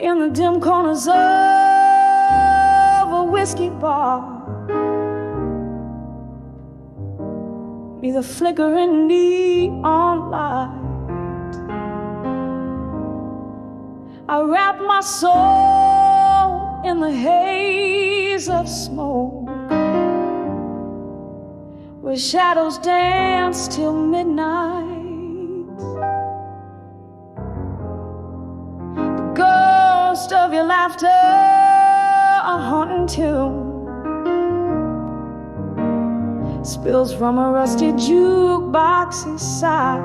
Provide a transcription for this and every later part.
in the dim corners of a whiskey bar, be the flickering neon light. I wrap my soul in the haze of smoke, where shadows dance till midnight. The ghost of your laughter, a haunting tune, spills from a rusty jukebox inside.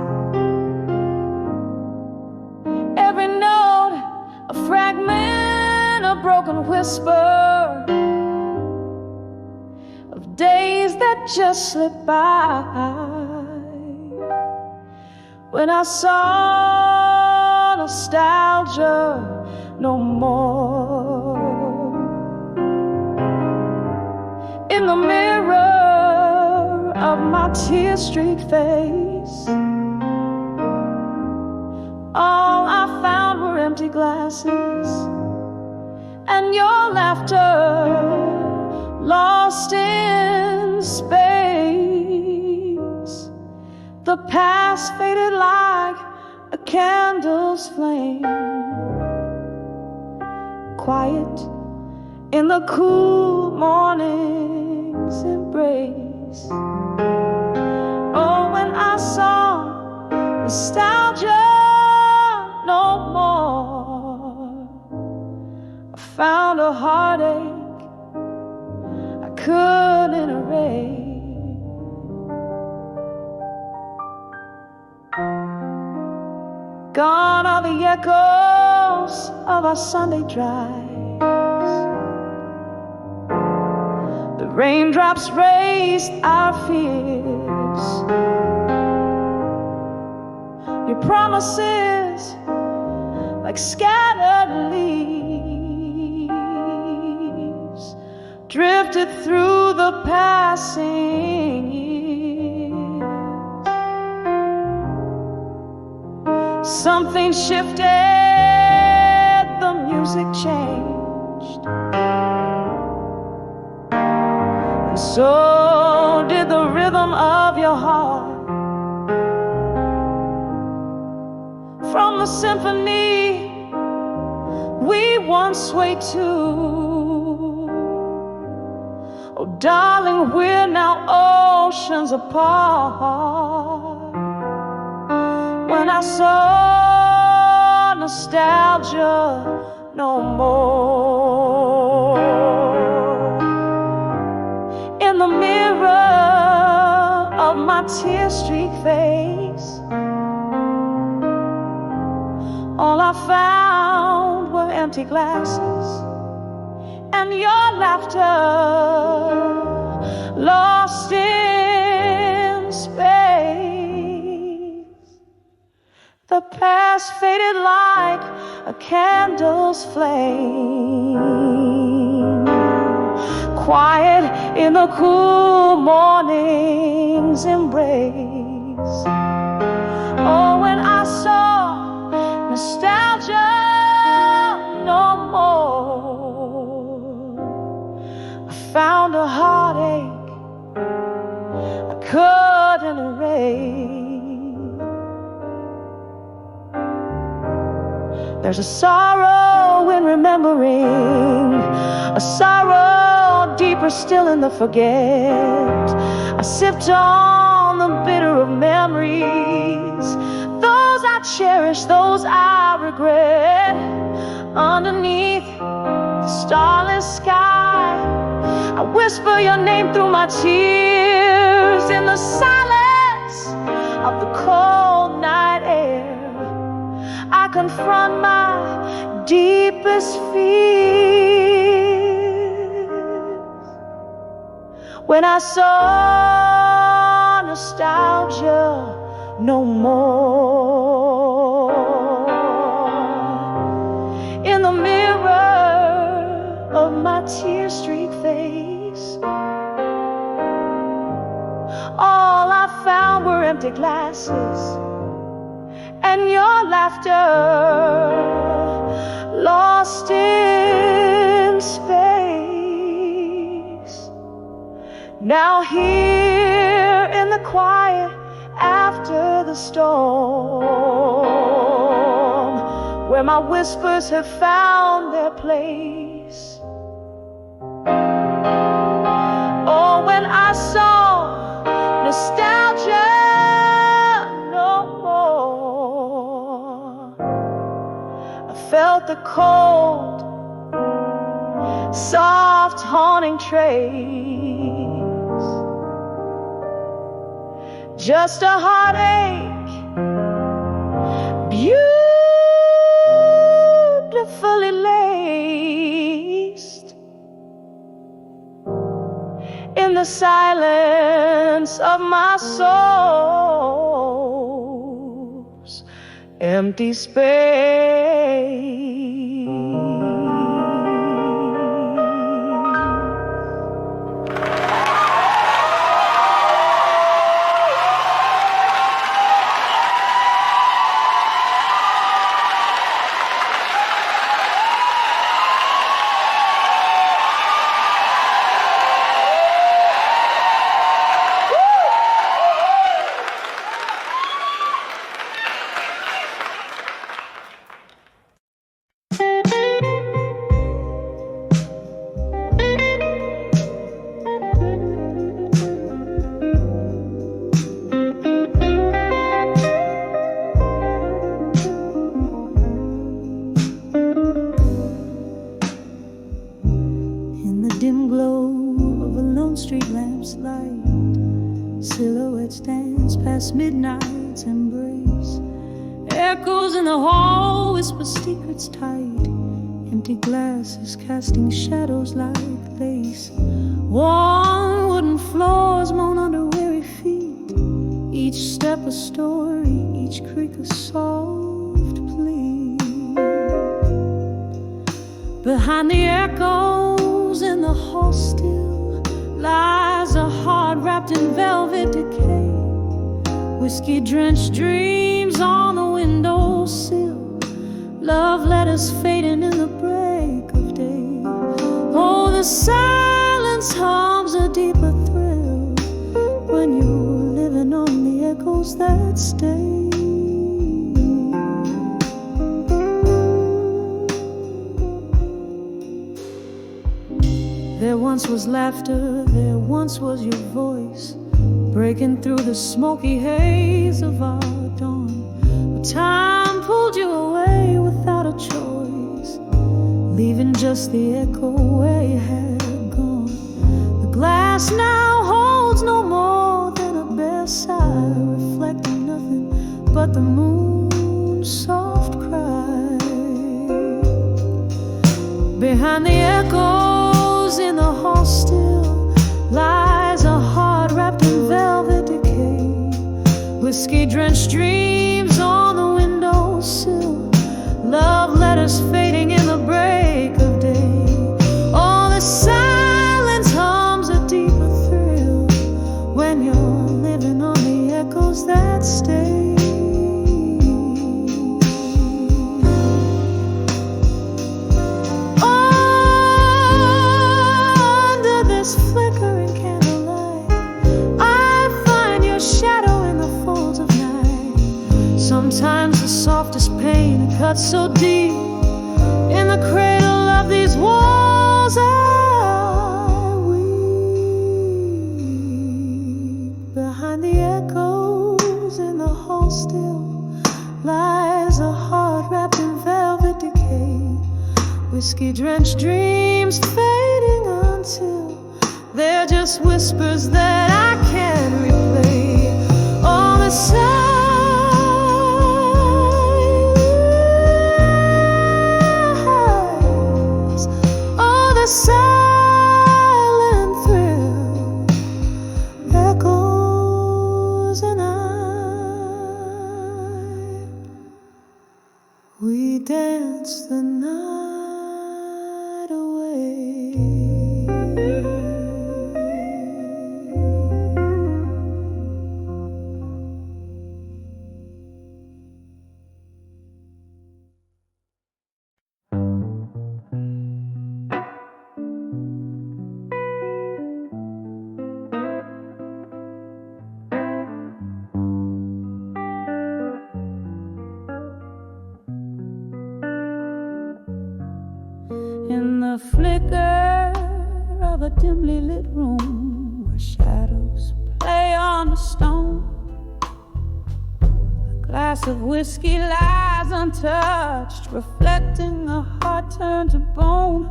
Every note a fragment, a broken whisper of days that just slip by. When I saw nostalgia no more, in the mirror of my tear-streaked face, all I found were empty glasses and your laughter lost in space. The past faded like a candle's flame, quiet in the cool morning's embrace. Oh, when I saw nostalgia no more, I found a heartache I couldn't erase. Gone are the echoes of our Sunday drives. The raindrops raised our fears. Your promises like scattered leaves drifted through the passing years. Something shifted, the music changed, and so did the rhythm of your heart. From the symphony we once swayed to, oh darling, we're now oceans apart. When I saw nostalgia no more, in the mirror of my tear-streaked face, all I found were empty glasses and your laughter lost in space. The past faded like a candle's flame, quiet in the cool morning's embrace. Oh, when I saw nostalgia no more, I found a heartache I couldn't erase. There's a sorrow in remembering, a sorrow deeper still in the forget. I sipped on the bitter of memories, those I cherish, those I regret. Underneath the starless sky, I whisper your name through my tears. In the silence of the cold night air, I confront my deepest fears. When I saw nostalgia no more, in the mirror of my tear-streaked face, all I found were empty glasses and your laughter lost lost in space. Now here in the quiet after the storm, where my whispers have found their place. Oh, when I saw nostalgia no more, I felt the cold, soft, haunting trace. Just a heartache, beautifully laced in the silence of my soul's empty space. Midnight's embrace, echoes in the hall whisper secrets tight, empty glasses casting shadows like lace, worn wooden floors moan under weary feet, each step a story, each creak a soft plea. Behind the echoes in the hall still lies a heart wrapped in velvet decay, whiskey-drenched dreams on the windowsill, love letters fading in the break of day. Oh, the silence hums a deeper thrill when you're living on the echoes that stay. There once was laughter, there once was your voice, breaking through the smoky haze of our dawn. But time pulled you away without a choice, leaving just the echo where you had gone. The glass now holds no more than a bare sigh, reflecting nothing but the moon's soft cry. Behind the echoes in the hall still lies a heart wrapped in velvet decay, whiskey-drenched dreams on the windowsill, love letters fading in the break of day. Oh, the silence hums a deeper thrill when you're living on the echoes that stay. Under this flickering candlelight, I find your shadow in the folds of night. Sometimes the softest pain cuts so deep in the cradle of these walls. I weep. Behind the echoes in the hall still lies a heart wrapped in velvet decay, whiskey-drenched dreams fading until they're just whispers that I can't replay. On the silence, oh, the silent thrill echoes, and we dance the night away. the flicker of a dimly lit room where shadows play on the stone. A glass of whiskey lies untouched, reflecting a heart turned to bone.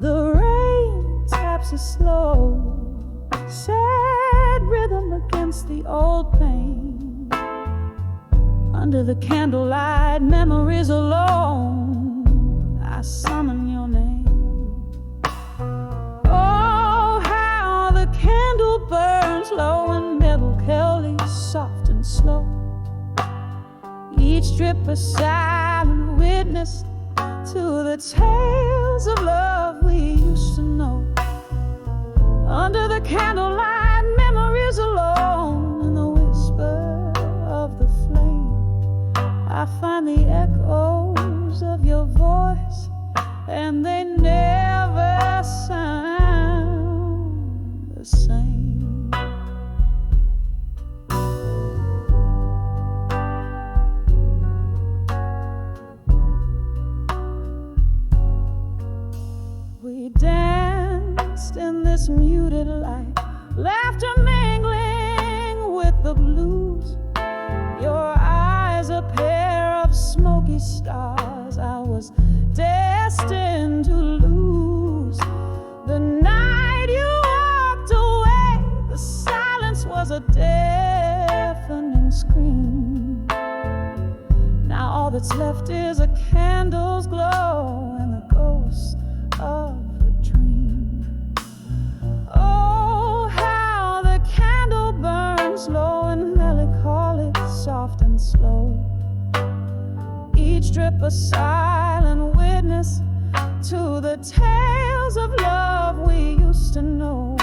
The rain taps a slow, sad rhythm against the old pain. Under the candlelight, memories alone, I summon your name. Oh, how the candle burns low and melancholy, soft and slow. Each drip a silent witness to the tales of love we used to know. Under the candlelight, memories alone, in the whisper of the flame, I find the echoes of your voice, and they never sound the same. We danced in this muted light, laughter mingling with the blues. Your eyes a pair of smoky stars I was destined to lose. The night you walked away, the silence was a deafening scream. Now all that's left is a candle's glow and the ghost of a dream. Oh, how the candle burns low and melancholy, soft and slow. Each drip a silent witness to the tales of love we used to know.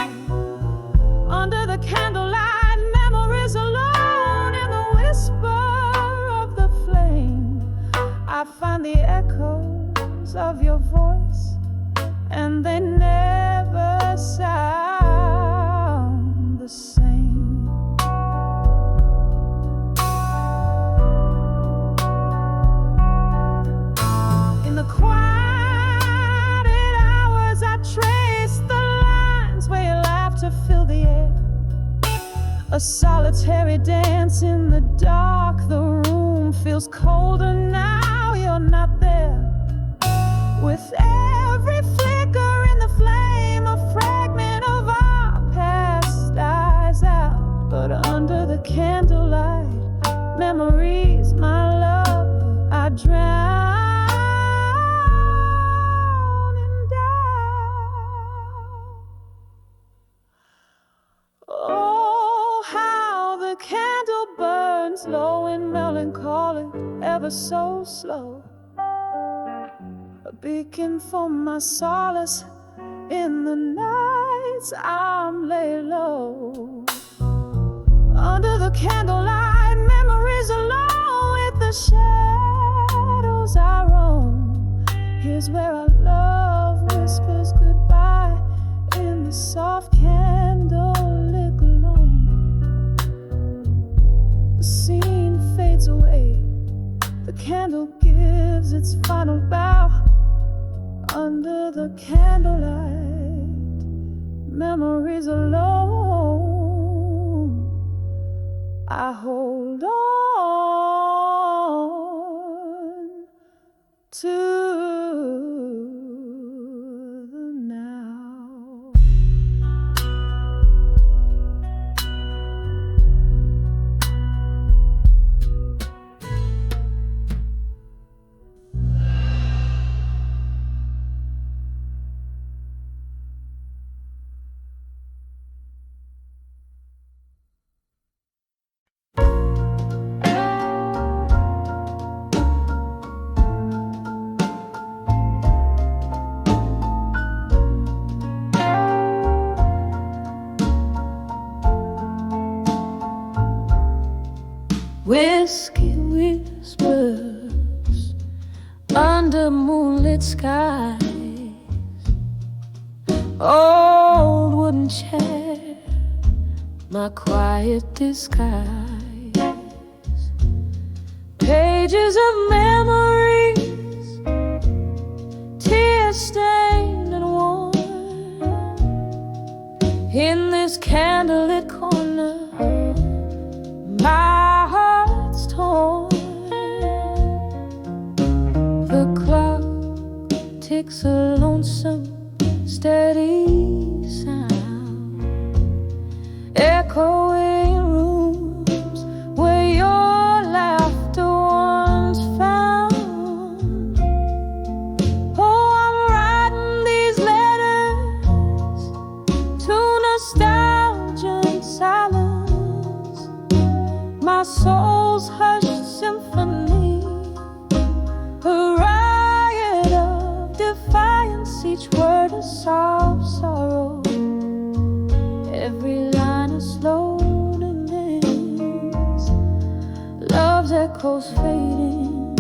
Under the candlelight, memories alone, in the whisper of the flame, I find the echoes of your voice, and they never sound the same. In the quiet hours, I trace the lines where your laughter filled the air. A solitary dance in the dark, the room feels colder now you're not there. With every flicker in the flame, a fragment of our past dies out. But under the candlelight, memories, my love, I drown and die. Oh, how the candle burns low and melancholy, ever so slow. A beacon for my solace in the nights I'm laid low. Under the candlelight, memories alone, with the shadows I roam. Here's where our love whispers goodbye in the soft candlelit glow. The scene fades away, the candle gives its final bow. Under the candlelight, memories alone, I hold on to the now. Whiskey whispers under moonlit skies, old wooden chair, my quiet disguise, pages of memories, tear stains this candlelit corner, my heart's torn. The clock ticks a lonesome, steady sound, echoing rooms where your laughter once found. Oh, I'm writing these letters to nostalgia and silence, my soul's hushed symphony, a riot of defiance, each word a sob sorrow, every line a slow dance. Love's echoes fading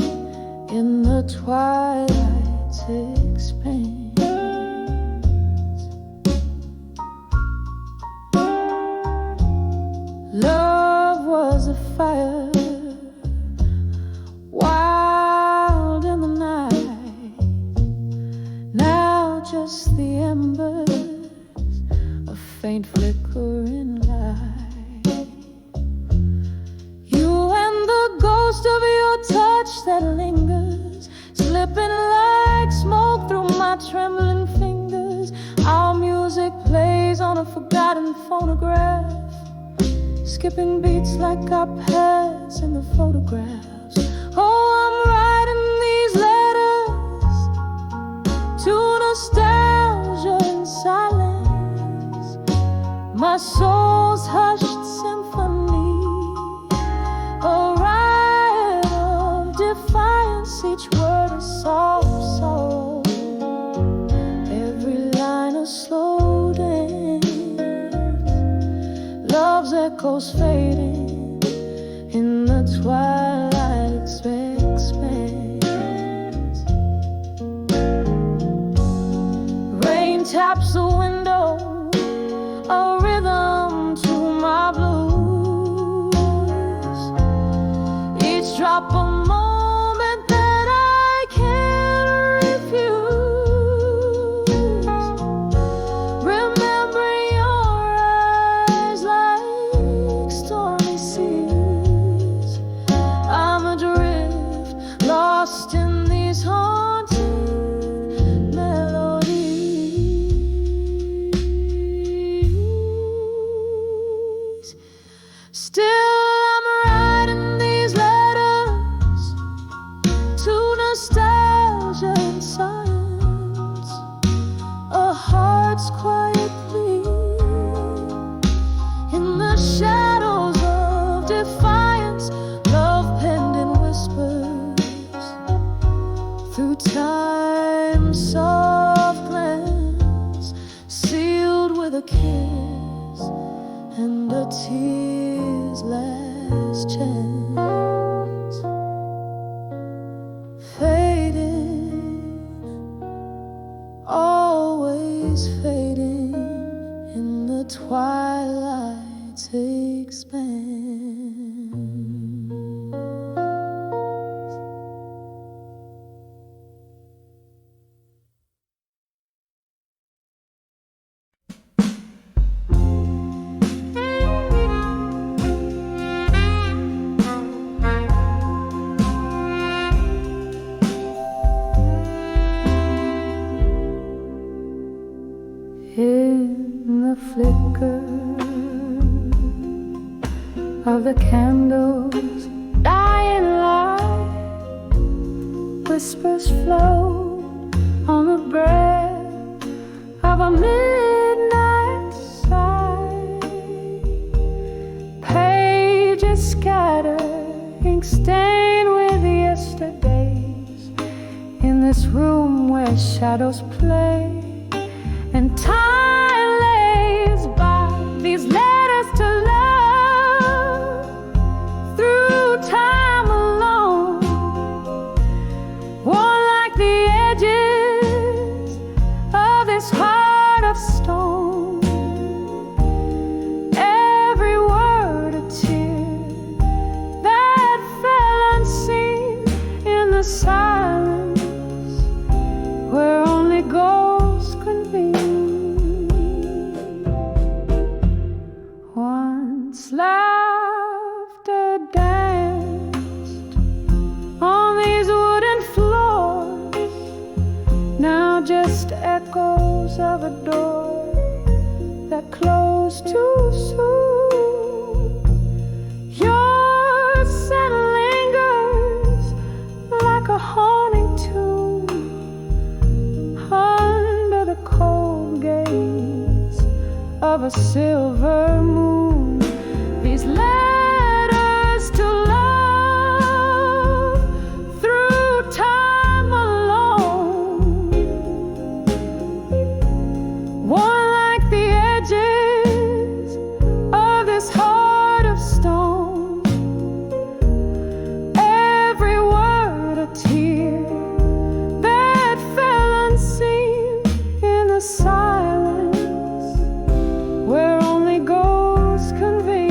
in the twilight's expanse. Love was a fire, wild in the night. Now just the embers, a faint flickering light. You and the ghost of your touch that lingers, slipping like smoke through my trembling fingers. Our music plays on a forgotten phonograph, skipping beats like our past in the photographs. Oh, I'm writing these letters to nostalgia and silence, my soul's hushed symphony, a riot of defiance, each word a soft sorrow, every line a slow dance. Love's echoes fading in the twilight's expanse. Rain taps the window, a rhythm to my blues, each drop a moment that I can't refuse. Remembering your eyes like stormy seas, I'm adrift, lost in these haunting melodies. Still I'm writing these letters to nostalgia and science, a heart's quiet plea in the shadows of defiance. Love penned in whispers through time's soft glance, sealed with a kiss and a tear's last chance. Fading, always fading in the twilight's expanse. In the flicker of the candles' dying light, whispers float on the breath of a midnight sigh. Pages scatter, ink stained with yesterdays, in this room where shadows play and time lays by these letters to love. Through time alone, worn like the edges of this heart of stone. Every word a tear that fell unseen in the silence where only ghosts convene. of a door that closed too soon. Your scent lingers like a haunting tune under the cold gaze of a silver moon. These letters to love through time alone, one like the edges of this heart of stone. Every word a tear that fell unseen in the silence where only ghosts convene.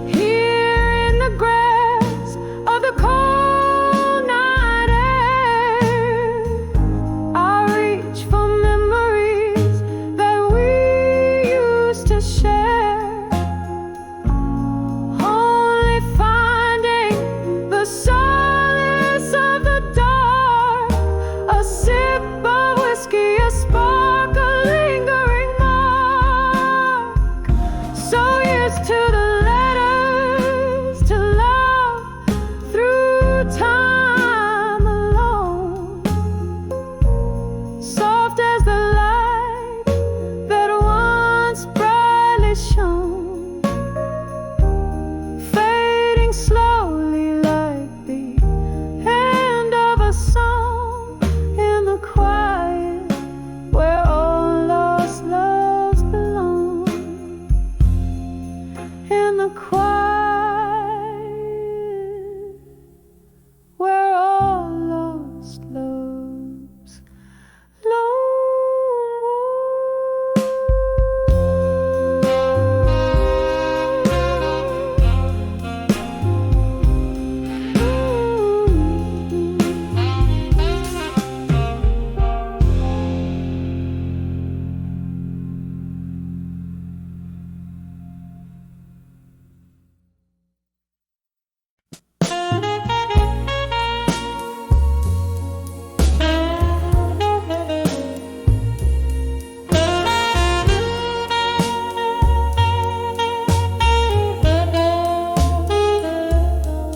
Here in the grass of the cold night air, I reach for memories that we used to share, only finding the solace of the dark, a sip of whiskey, a spark, a lingering mark. So used to the letters to love through time alone, soft as the light that once brightly shone, fading slowly like the end of a song in the quiet where all lost loves belong. In the quiet where all lost loves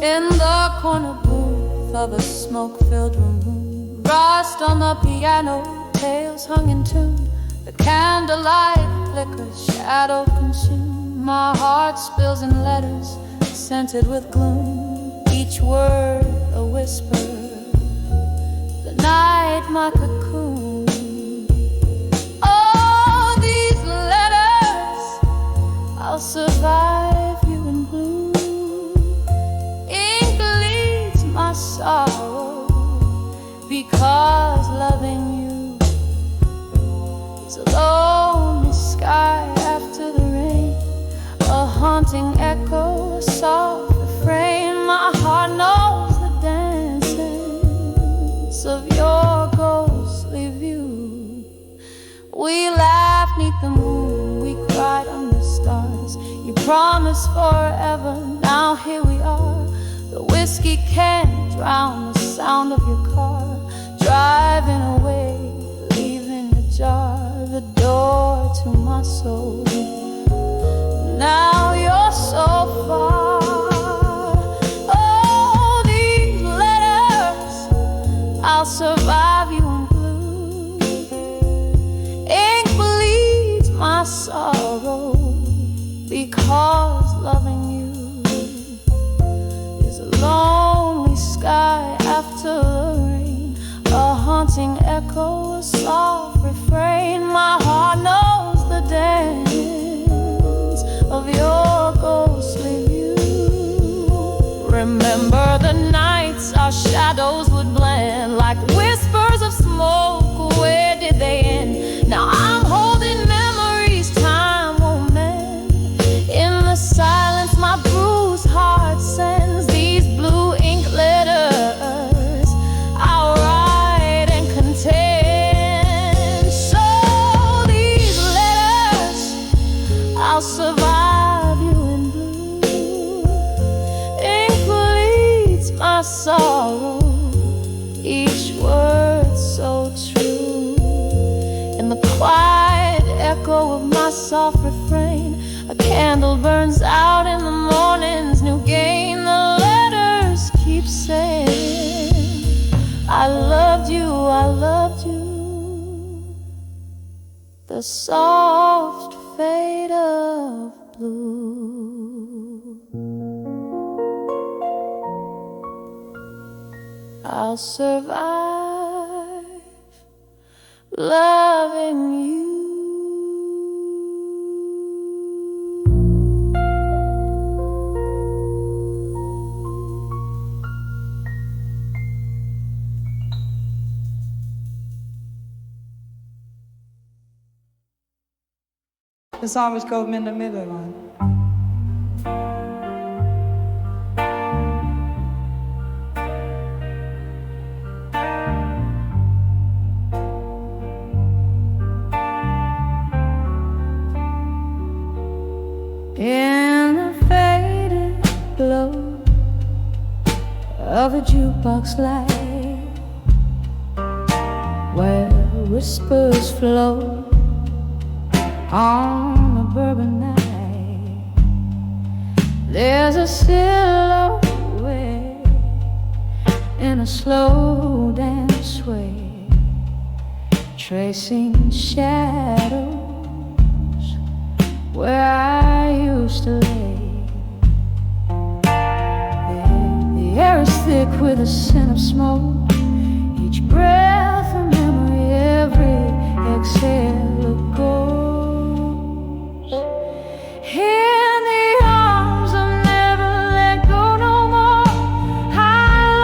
In the corner booth of a smoke-filled room, rust on the piano, tales hung in tune. The candlelight flickers, shadow consumed. My heart spills in letters scented with gloom, each word a whisper, the night my cocoon. Oh, these letters, I'll survive you in blue. Ink leads my sorrow, because loving you is a lonely sky after the rain, a haunting echo, a soft refrain. My heart knows the dances of your ghostly view. We laughed 'neath the moon, we cried under stars. You promised forever, now here we are. The whiskey can't drown the sound of your car, driving away, leaving ajar the door to my soul. Now you're so far. Oh, these letters, I'll survive you in blue. Ink bleeds my sorrow, because loving you is a lonely sky after the rain, a haunting echo, a soft refrain. My heart knows the dance of your ghostly view. Remember the nights our shadows would blend like whispers of smoke. Where did they end? Now I'm holding memories time won't mend. In the silence my bruised heart sends these blue ink letters I'll write and contend. So these letters, I'll survive you in blue. Ink bleeds my sorrow, each word so echo of my soft refrain. A candle burns out in the morning's new gain. The letters keep saying, I loved you, I loved you. The soft fade of blue. I'll survive loving you. The song was called Minna Middelman. In the faded glow of a jukebox light, where whispers flow on a bourbon night, there's a silhouette in a slow dance way, tracing shadows where I used to lay. The air is thick with a scent of smoke, each breath a memory, every exhale a ghost. In the arms of never let go no more, I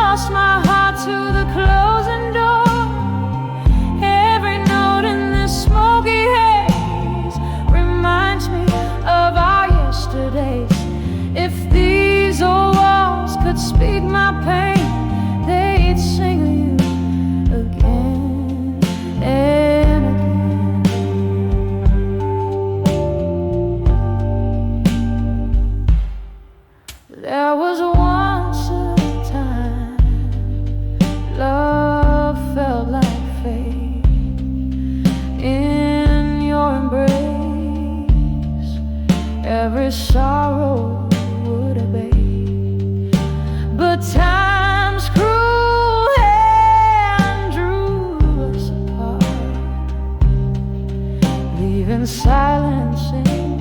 lost my heart to the closing door. Every note in this smoky haze reminds me of our yesterdays. If these old walls could speak my pain, they'd sing of you again and again. There was once a time love felt like fate in your embrace. Every sorrow would abate, but time's cruel hand drew us apart, leaving silence in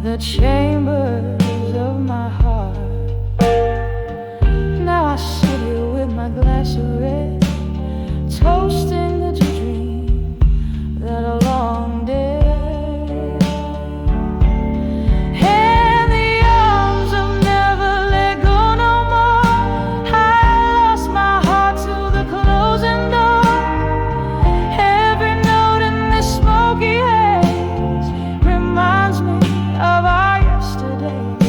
the chambers of my heart. Now I sit here with my glass of red, toasting the dream that a long day. In the arms of never let go no more, I lost my heart to the closing door. Every note in this smoky haze reminds me of our yesterdays.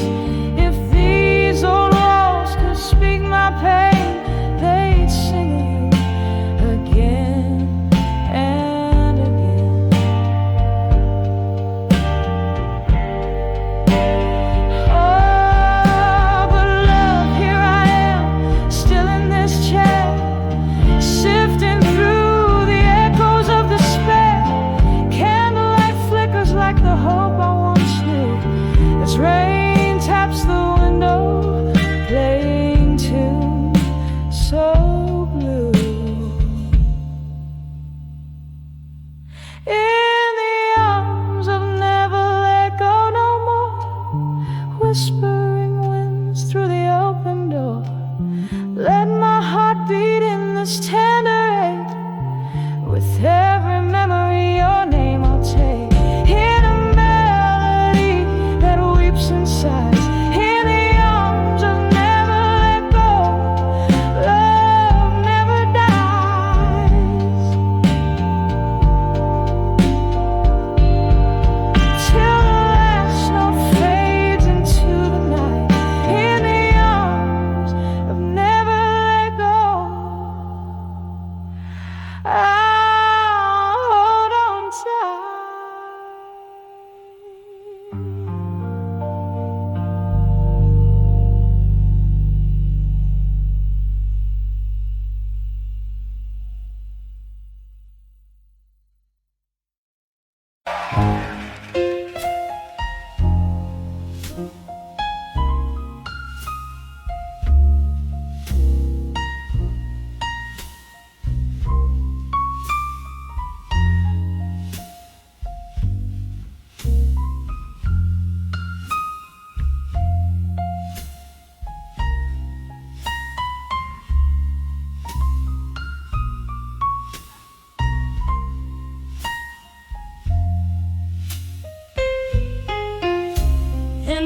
If these old walls could speak my pain, they'd sing of you again and again. Oh, but love, here I am, still in this chair, sifting through the echoes of despair. Candlelight flickers like the hope I once knew, as rain taps the window, playing tune so blue. In the arms of never let go no more, whispering winds through the open door. Let my heart beat in this tender ache, with every memory your name I'll take. In a melody that weeps inside, in the arms of never let go, love never dies. Till the last note fades into the night.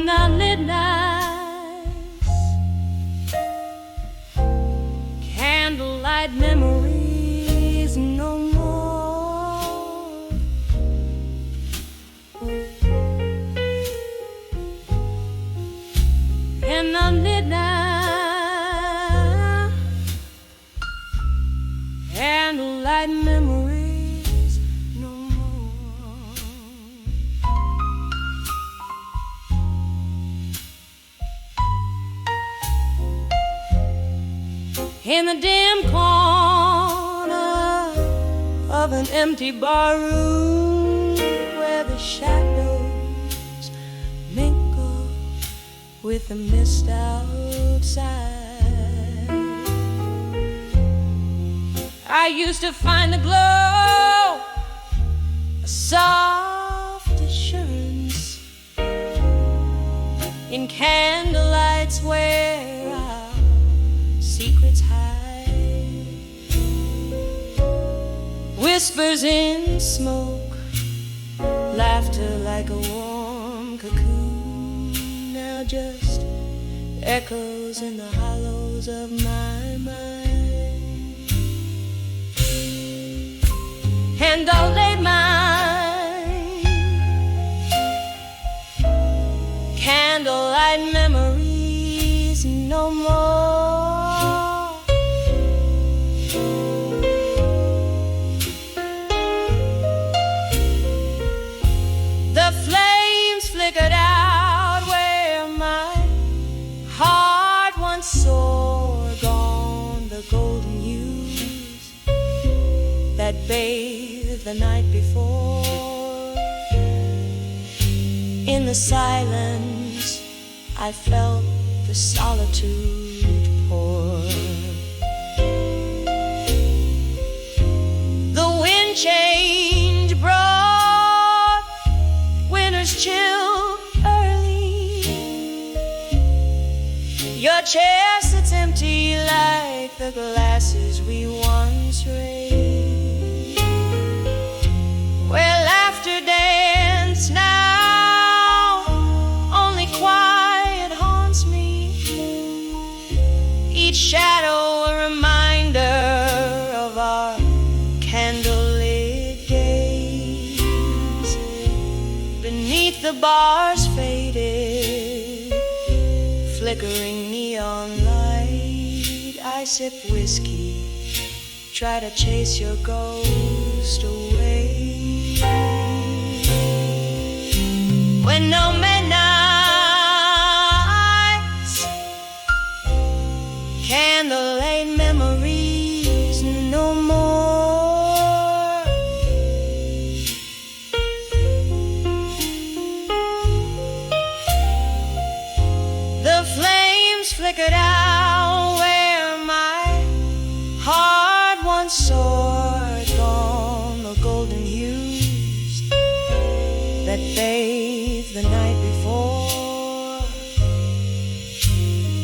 in the lit nights, candlelight memories no more. In the lit night, candlelight memories no more. In the dim corner of an empty bar room, where the shadows mingle with the mist outside, I used to find the glow, a soft assurance in candlelights where our secrets hide, whispers in smoke, laughter like a warm cocoon, now just echoes in the hollows of my mind. And all late mine, candlelight memories no more. The flames flickered out where my heart once soared, gone the golden hues that bathed the night before. In the silence I felt the solitude pour. The wind change brought winter's chill early. Your chair sits empty like the glasses we once raised, where laughter danced now, only quiet haunts me, each shadow a reminder of our candlelit days. Beneath the bar's faded, flickering neon light, I sip whiskey, try to chase your ghost away. When no midnights, candlelight memories no more. The flames flickered out where my heart once soared, gone the golden hues that bathed the night before.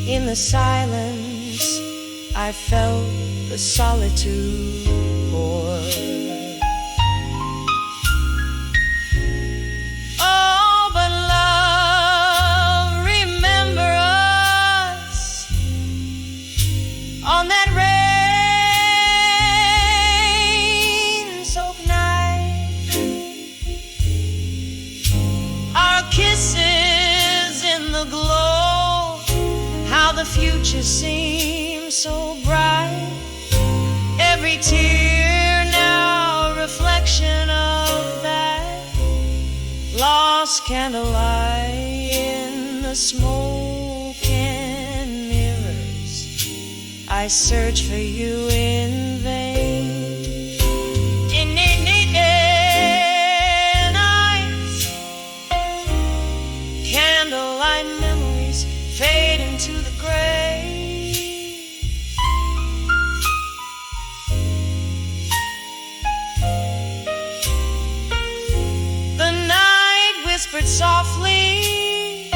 In the silence I felt the solitude pour. Oh, but love, remember us on that rain-soaked night, our kisses in the glow, how the future seems so bright, every tear now a reflection of that lost candlelight. In the smoke and mirrors I search for you in vain. In nights, candlelight memories fade into the gray. The night whispered softly,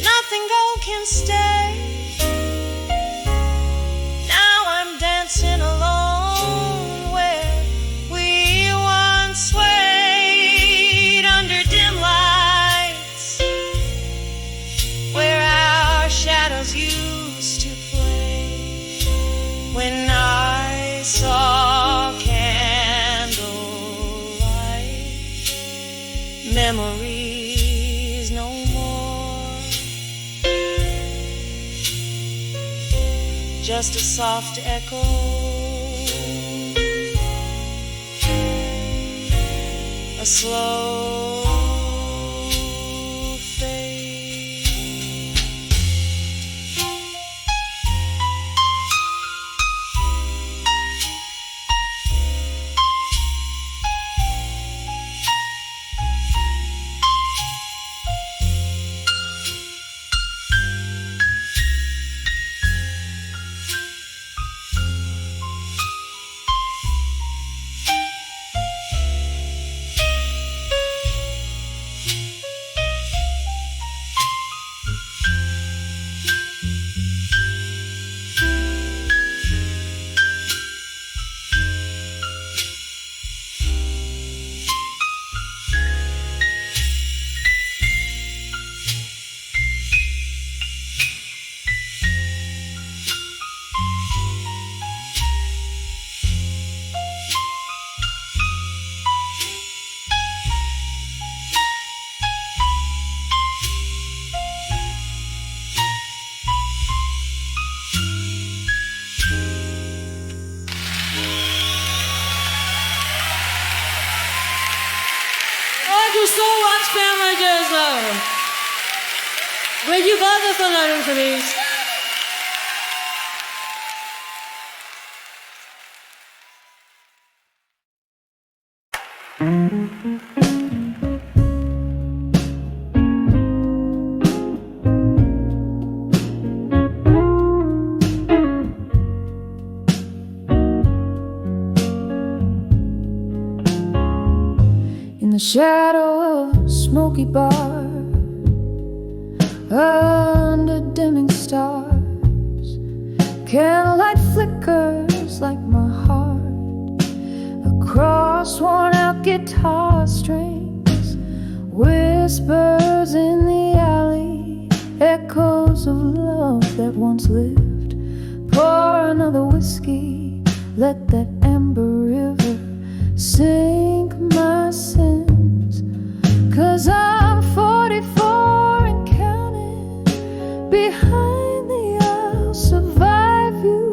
nothing gold can stay. Now I'm dancing alone where we once swayed under dim lights, just a soft echo. A slow fade. Thank you so much, family Jazz. Will you bother for learning for these? In the shadow of a smoky bar, under dimming stars, candlelight flickers like my heart across worn-out guitar strings, whispers in the alley, echoes of love that once lived. Pour another whiskey, let that amber river sink my sins. 'Cause I'm 44 and counting. Behind the I'll survive you.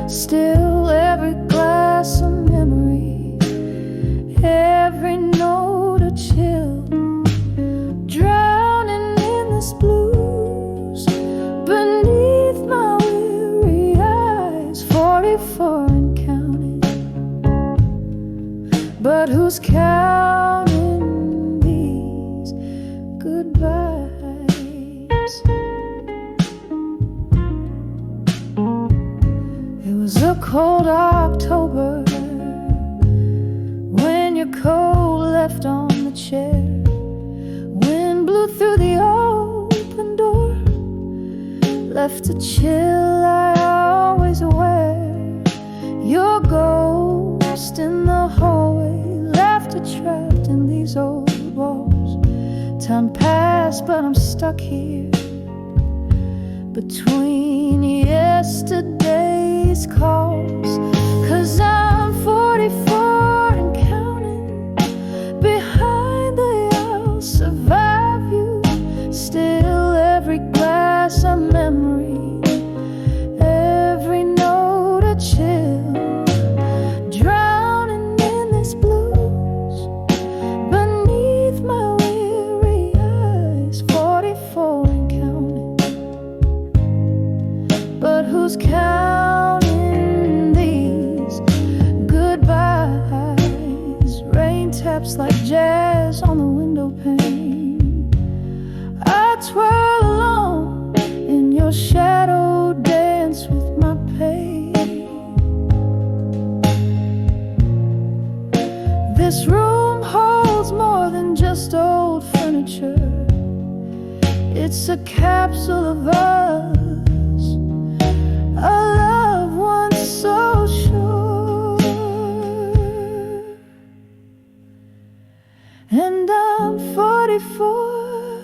Still every glass a memory, every note a chill. Drowning in this blues beneath my weary eyes. 44 and counting. But who's counting these goodbyes? It was a cold October when your coat left on the chair. Wind blew through the open door, left a chill I always wear. Your ghost in the hallway, trapped in these old walls. Time passed, but I'm stuck here between yesterday's calls. 'Cause I'm 44 and counting. Behind the I'll survive you. Still every glass a memory, every note a chill. Who's counting these goodbyes? Rain taps like jazz on the window pane. I twirl along in your shadow, dance with my pain. This room holds more than just old furniture. It's a capsule of us, a love once so sure. And I'm 44.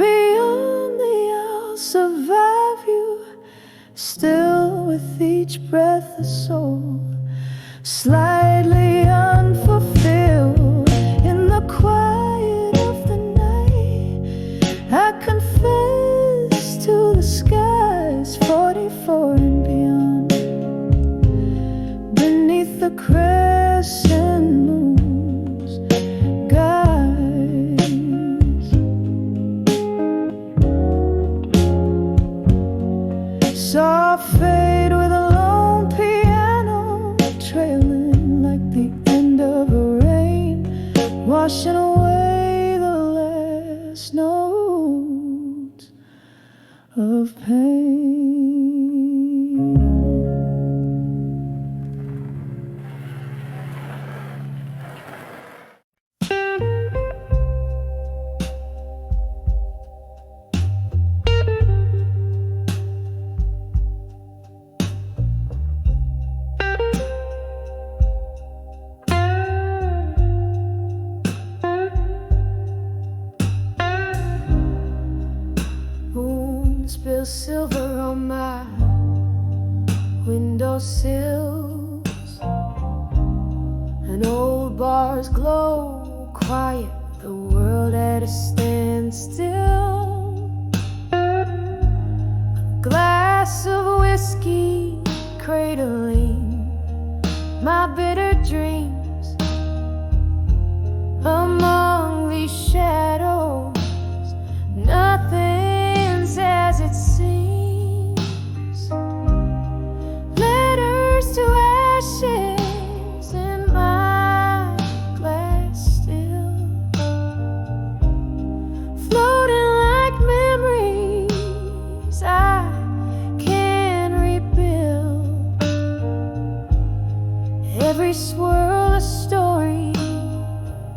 Beyond the I'll survive you. Still with each breath a soul, slightly unfulfilled. In the quiet of the night, I confess to the skies. 44 crescent moons, guys. Soft fade with a lone piano trailing like the end of a rain, washing away the last notes of pain. Moon spills silver on my windowsills, and old bars glow quiet, the world at a standstill. A glass of whiskey cradling my bitter dreams among these shadows. Nothing's as it seems. Letters to ashes in my glass still, floating like memories I can rebuild. Every swirl a story,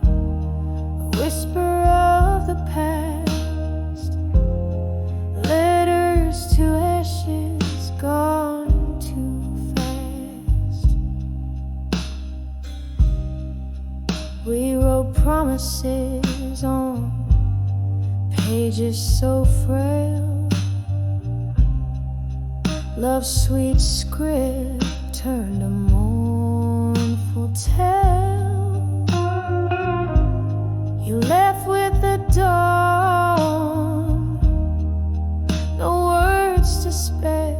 a whisper of the past. Letters to ashes gone too fast. We wrote promises on pages so frail. Love's sweet script turned a mournful tale. You left with the dawn, no words to spare.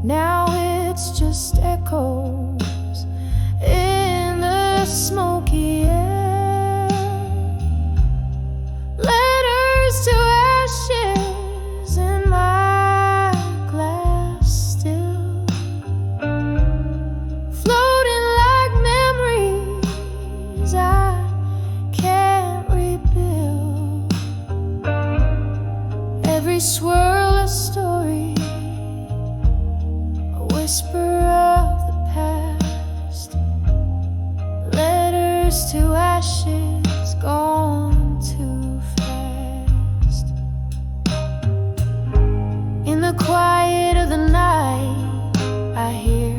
Now it's just echoes in the smoky air. Letters to ashes in my glass still, floating like memories I can't rebuild. Every swirl a story, a whisper of the past. Letters to ashes gone too fast. In the quiet of the night, I hear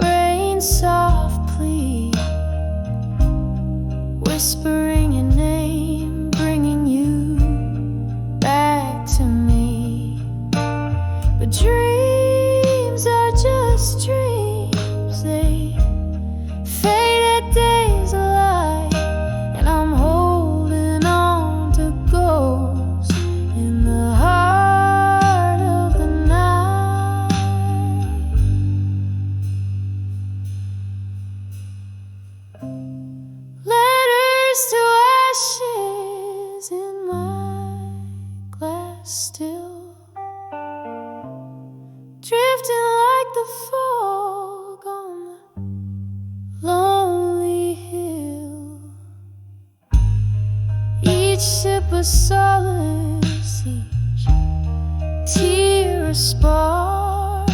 rain soft plea, whispering your name, bringing you back to me. But dreams are just dreams, they fade at day's light, and I'm holding on to ghosts in the heart of the night. Letters to ashes in my glass still, drifting like the fog on the lonely hill. Each sip a solace, each tear a spark.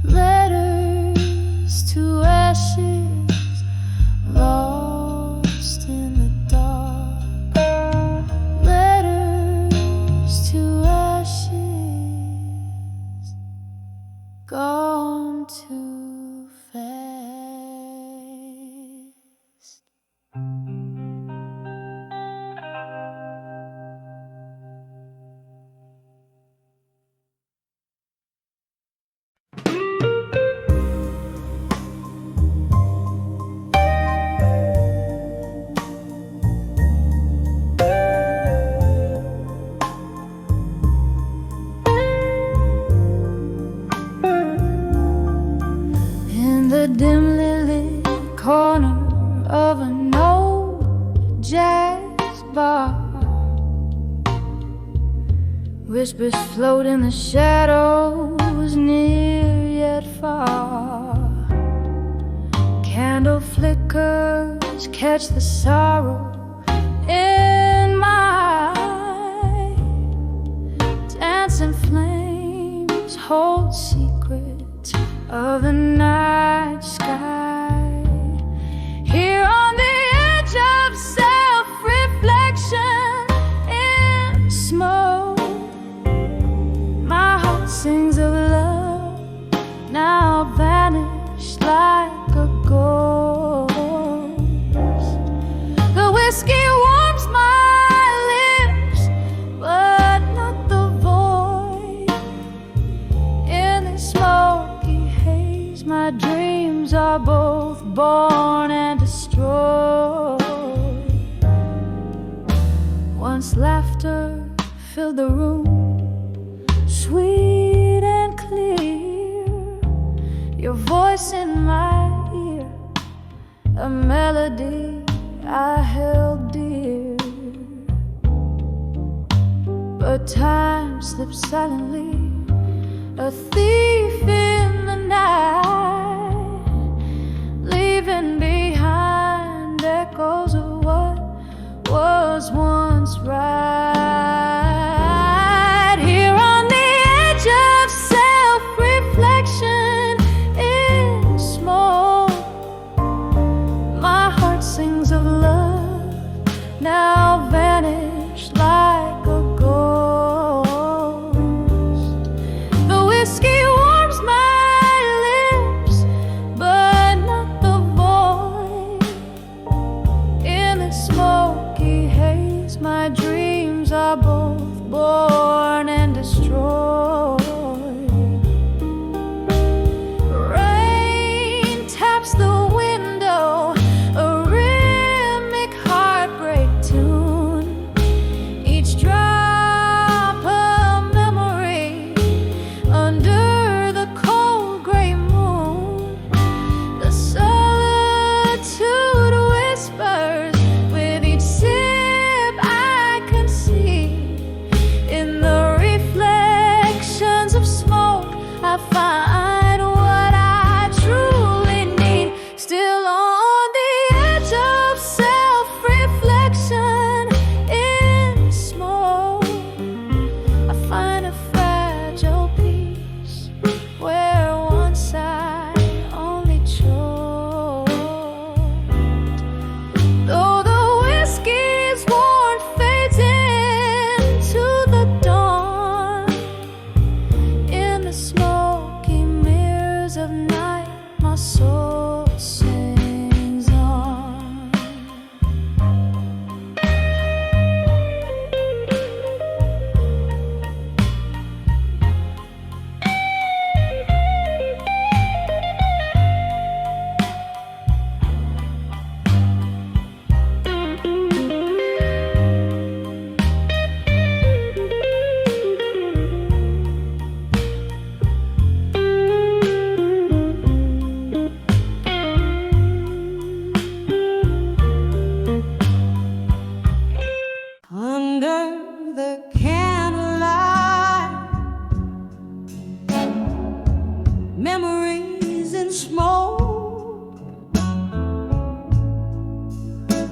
Letters to ashes lost in the dark. Letters to ashes gone too fast. Whispers float in the shadows, near yet far. Candle flickers catch the sorrow in my eye. Dancing flames hold secrets of the night sky. Here on the edge of self-reflection in smoke, my heart sings of love, now vanished like a ghost. The whiskey warms my lips, but not the void. In the smoky haze, my dreams are both born and destroyed. Once laughter filled the room, sweet and clear, your voice in my ear, a melody I held dear. But time slips silently, a thief in the night, leaving behind echoes of what was once right. Here on the edge of self-reflection in smoke, my heart sings of love, now vanished like a ghost. The whiskey warms my lips, but not the void. In the smoky haze, my dreams are both born and destroyed. Rain taps the window, a rhythmic heartbreak tune. Each drop a memory under the cold gray moon. The solitude whispers with each sip I can see. In the reflections of smoke, I find what I truly need. Still on the edge of self-reflection in smoke, I find a fragile peace where once I only choked. Though the whiskey's warmth fades into the dawn, in the smoky mirrors of night, my soul sings on. Under the candlelight, memories in smoke,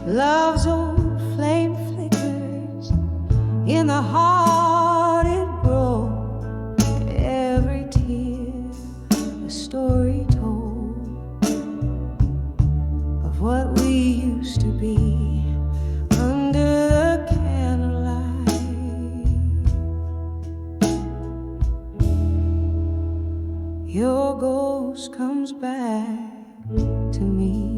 love's old flame flickers in the heart it broke. Every tear a story told of what we used to be. Under the candlelight, your ghost comes back to me.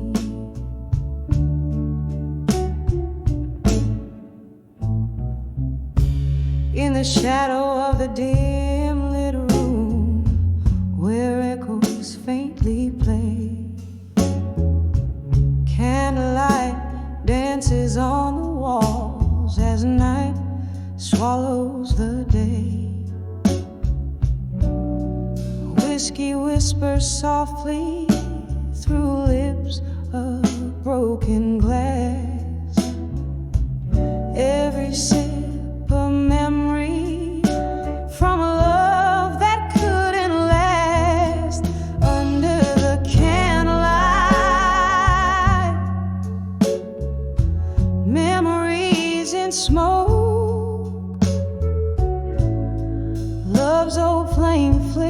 In the shadow of the dim lit room, where echoes faintly play, candlelight dances on the walls as night swallows the day. Whiskey whispers softly through lips of broken glass. Every sip a memory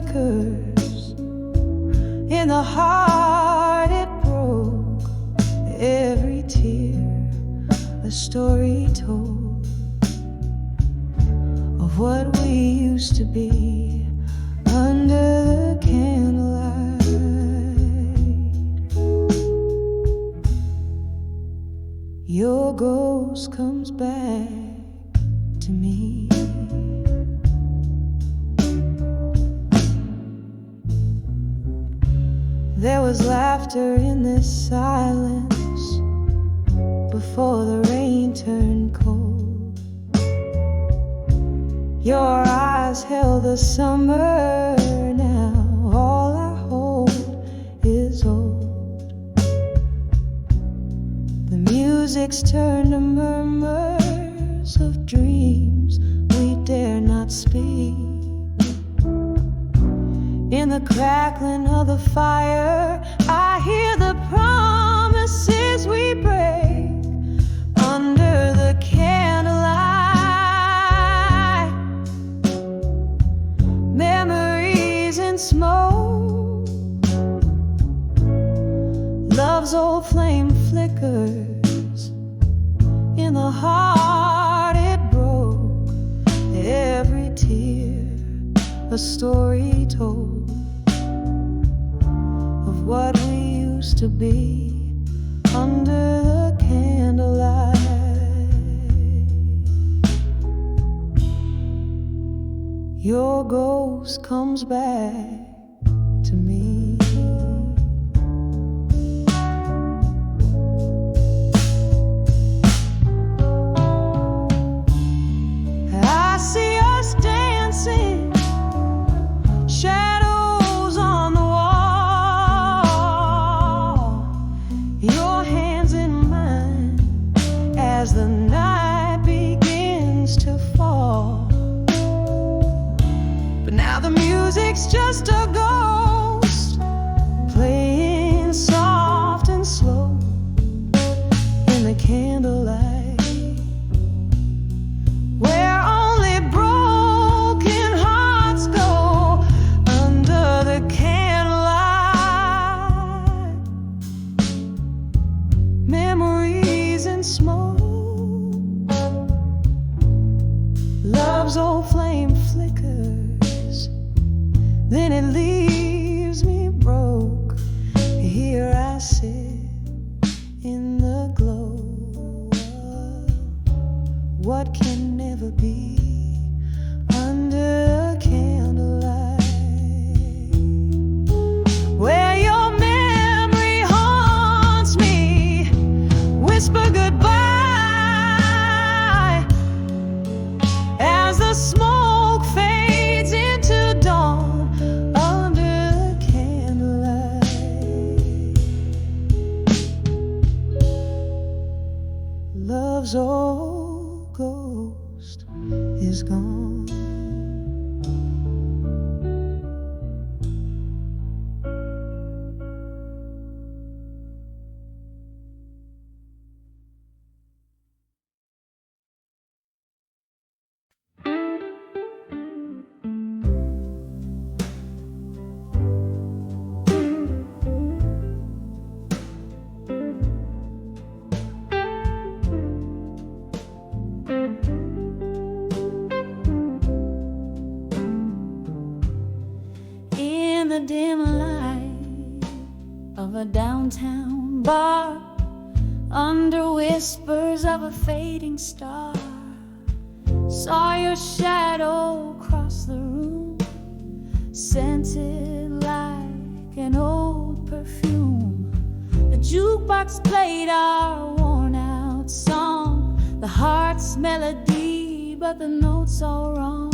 flickers in the heart it broke. Every tear, a story told of what we used to be under the candlelight. Your ghost comes back to me. There was laughter in this silence before the rain turned cold. Your eyes held the summer. Now all I hold is old. The music's turned to murmurs of dreams we dare not speak. In the crackling of the fire, I hear the promises we break under the candlelight. Memories in smoke, love's old flame flickers in the heart it broke. Every tear, a story told of what we used to be under the candlelight. Your ghost comes back to me. I see us dancing, shadows on the wall, your hands in mine as the night begins to fall. But now the music's just a ghost playing soft and slow in the candlelight, where only broken hearts go under the candlelight. Memories in smoke, love's old flame flickers, then it leaves me broke. Here I sit in the glow of what can never be under the candlelight, where your memory haunts me. Whisper goodbye as the smoke fades into dawn under the candlelight. Love's old ghost is gone. In the dim light of a downtown bar, under whispers of a fading star, saw your shadow cross the room, scented like an old perfume. The jukebox played our worn out song, the heart's melody, but the notes all wrong.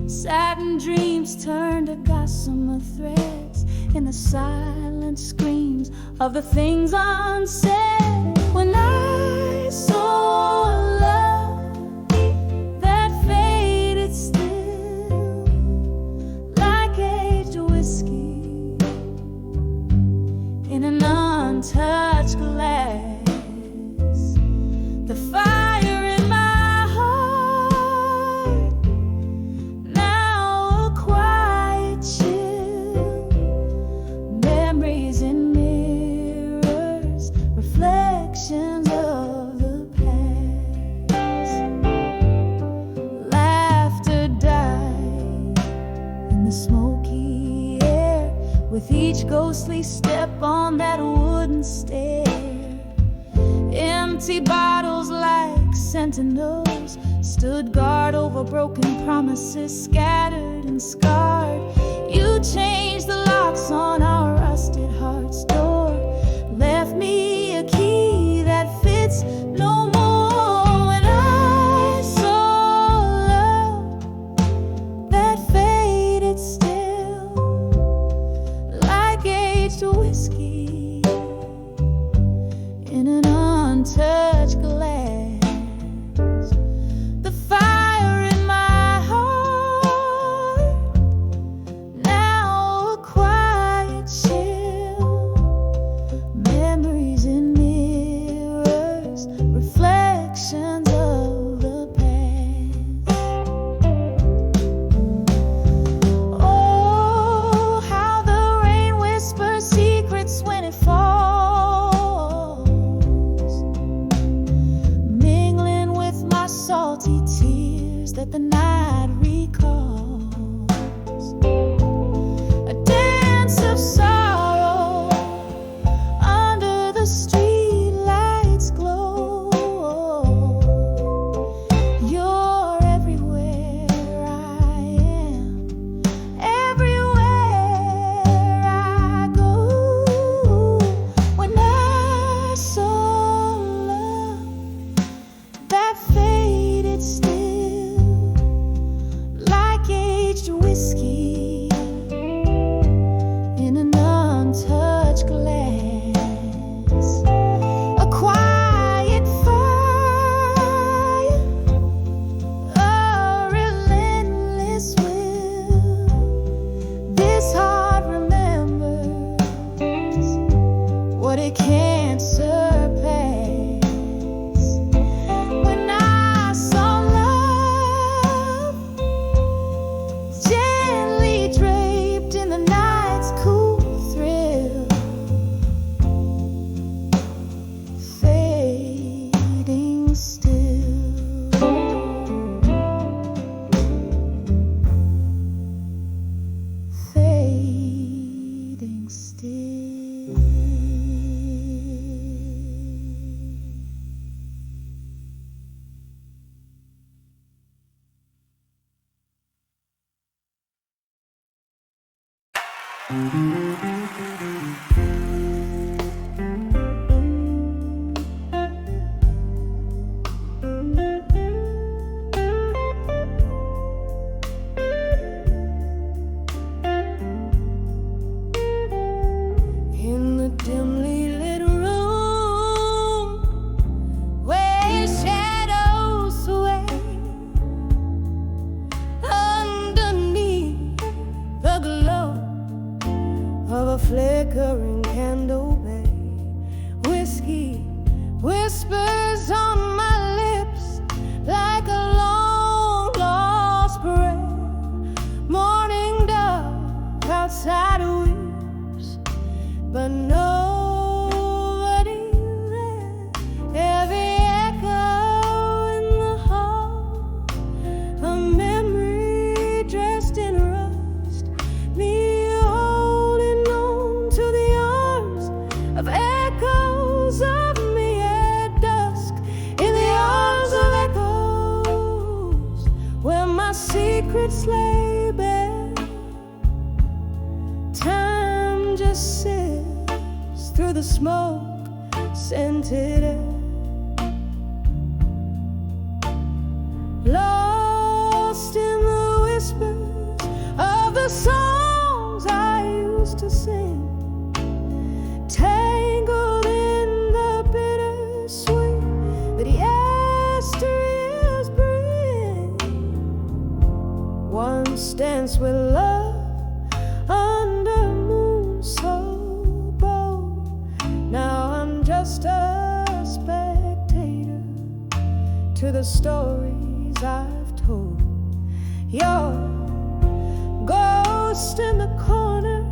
Satin dreams turned to gossamer threads in the silent screams of the things unsaid. When I saw love that faded still like aged whiskey in an untouched glass, the fire in my heart now a quiet with each ghostly step on that wooden stair. Empty bottles like sentinels stood guard over broken promises, scattered and scarred. You changed the locks on our rusted heart's door, left me a key that fits no more. When I saw love that faded still, like aged whiskey in an untouched glass, the fire in my heart now a quiet chill. Memories in mirrors, reflections of the past. Oh, how the rain whispers secrets when it falls, mingling with my salty tears that the night recalls. A dance of sorrow under the street lights glow. You're everywhere I am, everywhere I go. When I saw love that faded still, like aged whiskey in an untouched glass, a quiet fire, a relentless will. This heart remembers what it can't surpass. When I saw love gently draped in the night's cool thrill, fading still, fading still. In the dimly lit room where shadows sway, underneath the glow of a flickering candle bay, whiskey whispers on my lips like a long lost prayer. Morning dove outside weeps, but nobody's there. Every echo in the hall, a memory dressed in rust, me holding on to the arms of echoes of me at dusk, in the arms of echoes where my secrets lay bare. Time just sifts through the smoke scented air, lost in the whispers of the songs I used to sing, tangled in the bittersweet that yesteryears bring. Once danced with love under moon so bold, now I'm just a spectator to the stories I've told. Your ghost in the corner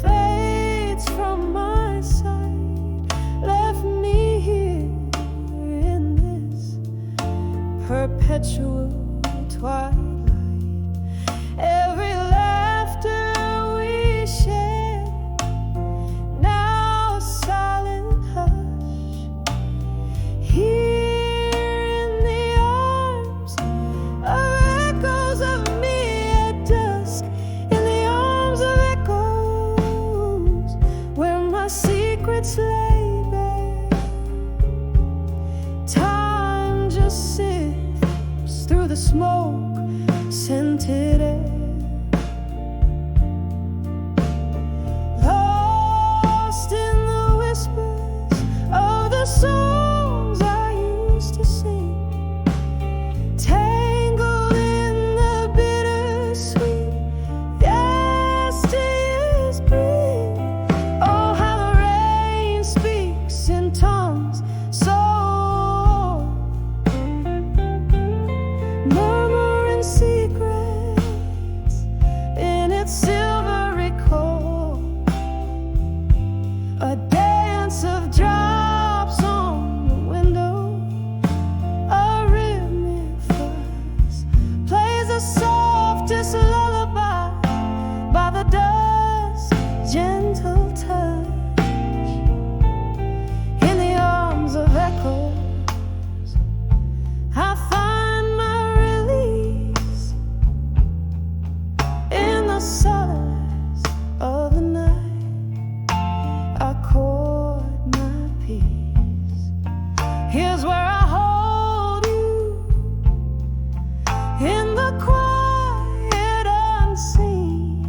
fades from my sight, left me here in this perpetual twilight. Every laughter we share smoke scented air. Lost in the whispers of the songs I used to sing, tangled in the bittersweet yesteryears bring. Oh, how the rain speaks in tongues so murmuring secrets in its silvery core, a dance of drops on the window, a rhythmic fuzz plays the softest lullaby by the dusk's gentle touch. In the arms of echoes I find my release. In the solace of the night I chord my peace. Here's where I hold you, in the quiet unseen,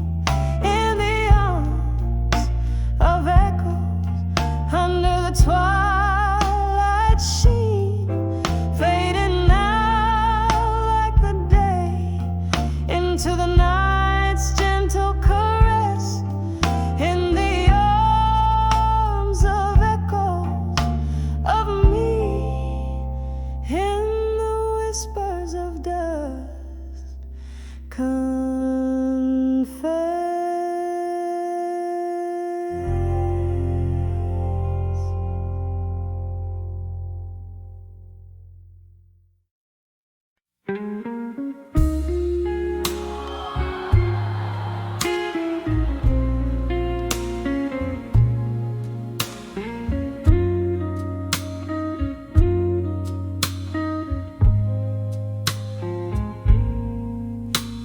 in the arms of echoes, under the twilight sheen, fading out like the day into the night's gentle caress. In the arms of echoes of me, in the whispers of dusk, confess.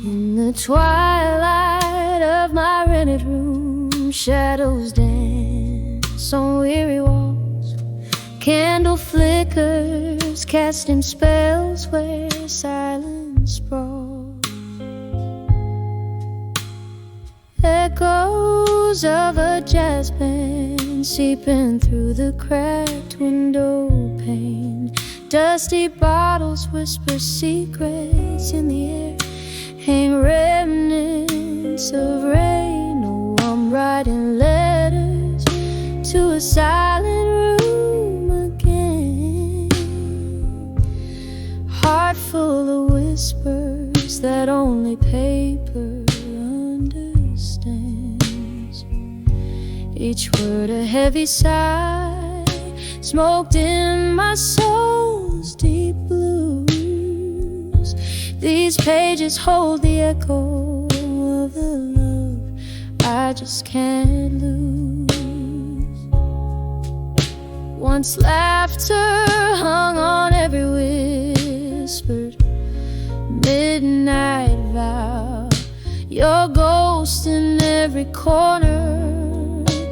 In the twilight of my rented room, shadows dance on weary walls, candle flickers casting spells where silence sprawls. Echoes of a jazz band seeping through the cracked window pane, dusty bottles whisper secrets in the air, hang remnants of rain. Oh, I'm writing letters to a silent room again, heart full of whispers that only paper understands. Each word a heavy sigh, smoked in my soul's deep blues. These pages hold the echo of the love I just can't lose. Once laughter hung on every whispered midnight vow, your ghost in every corner,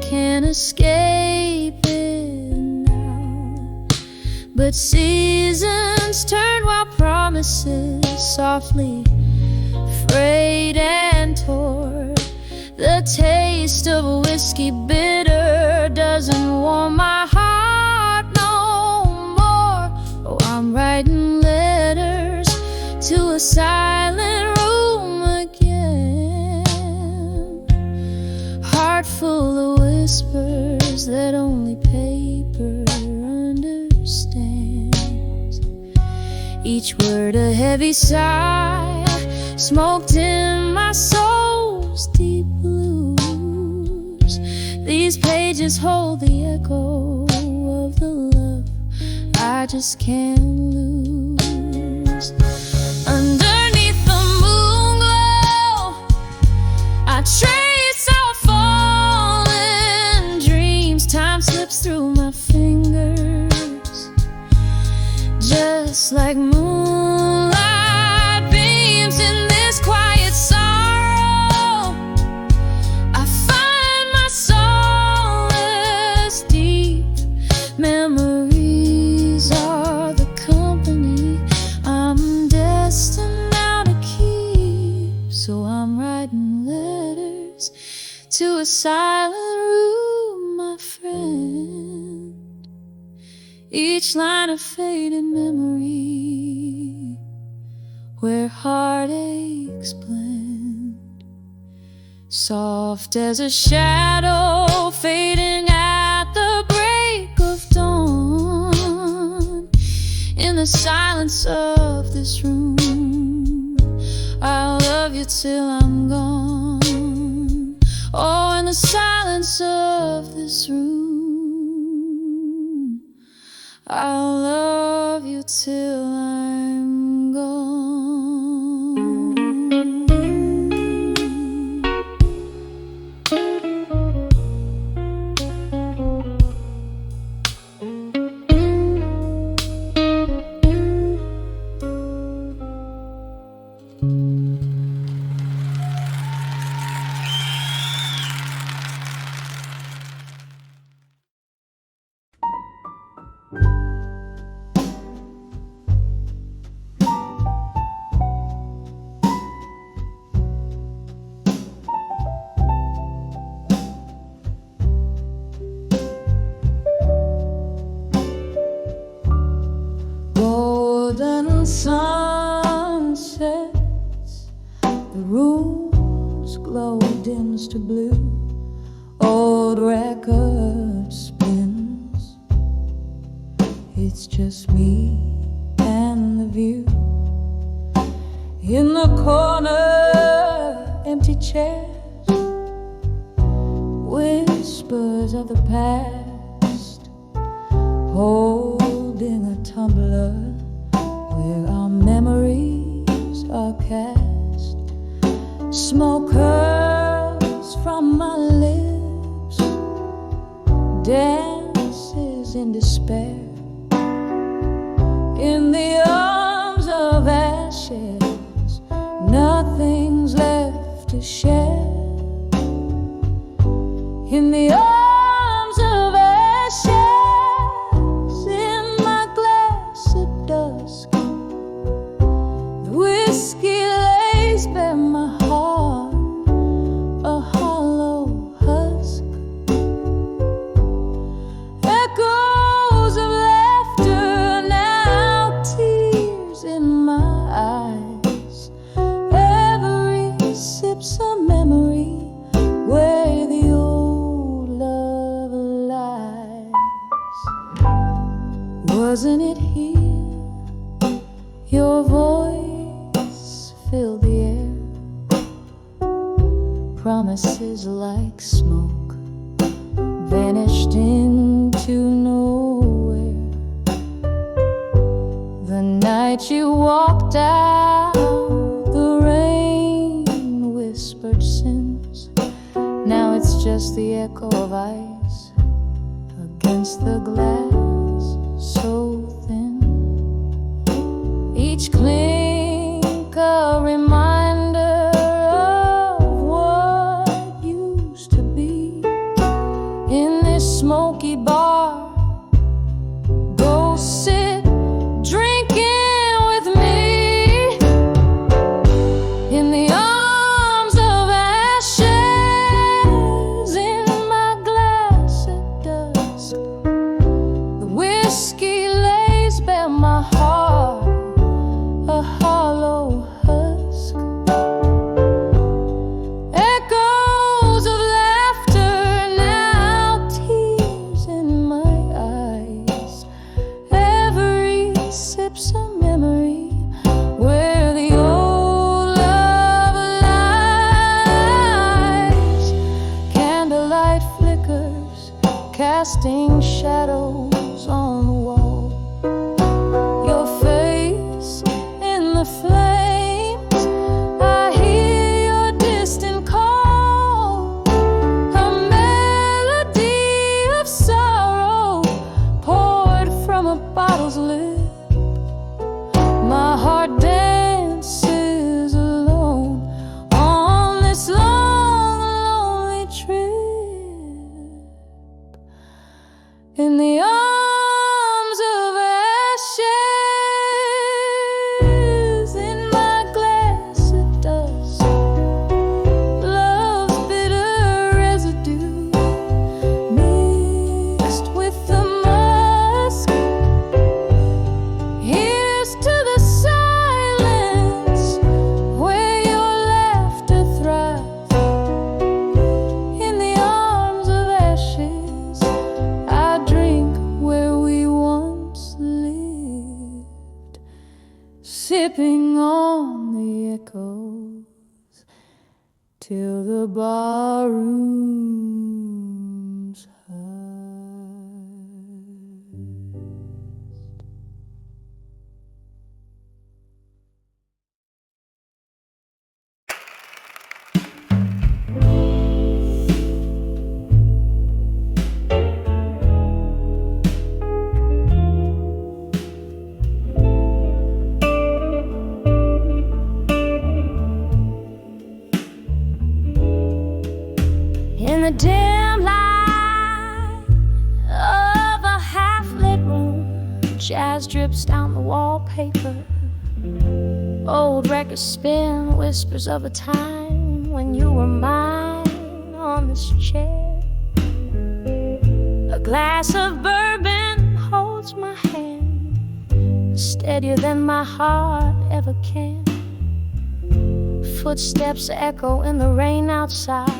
can't escape it now. But seasons turn while promises softly frayed and tore. The taste of whiskey bitter doesn't warm my heart no more. Oh, I'm writing letters to a silent room again, heart full of whispers that only paper understands. Each word a heavy sigh, smoked in my soul's deep blues. These pages hold the echo of the love I just can't lose. Underneath the moon glow, I trace our fallen dreams. Time slips through my fingers, just like moonlight beams in this quiet sorrow. I find my solace deep. Memories are the company to a silent room, my friend. Each line a faded memory, where heartaches blend, soft as a shadow fading at the break of dawn. In the silence of this room, I'll love you till I'm gone. Oh, in the silence of this room, I'll love you till I'm gone. Golden sunsets, the room's glow dims to blue. Old record spins, it's just me and the view. In the corner, empty chairs, whispers of the past, holding a tumbler where our memories are cast. Smoke curls from my lips, dances in despair. In the arms of ashes, nothing's left to share. In the arms of ashes, in my glass at dusk, the whiskey lays bare my heart, a hollow husk. Echoes of laughter, now tears in my eyes. Every sip's a memory where the old love lies. Wasn't it here your voice filled the air? Promises like smoke vanished into nowhere. The night you walked out, the rain whispered sins. Now it's just the echo of ice against the glass so thin. Each clink a reminder of what used to be. In this smoky bar, go sit drinking with me. In the arms of ashes, in my glass at dusk, the whiskey lays bare my heart, a hollow husk. Echoes of laughter, now tears in my eyes. Every sip's a memory where the old love lies. Candlelight flickers, casting shadows on the wall. Your face in the flames, I hear your distant call. A melody of sorrow poured from a bottle's lid. My heart dances alone on this long, lonely trip. In the arms of ashes, in sipping on the echoes till the barroom's in the dim light of a half-lit room. Jazz drips down the wallpaper. Old records spin whispers of a time when you were mine on this chair. A glass of bourbon holds my hand, steadier than my heart ever can. Footsteps echo in the rain outside.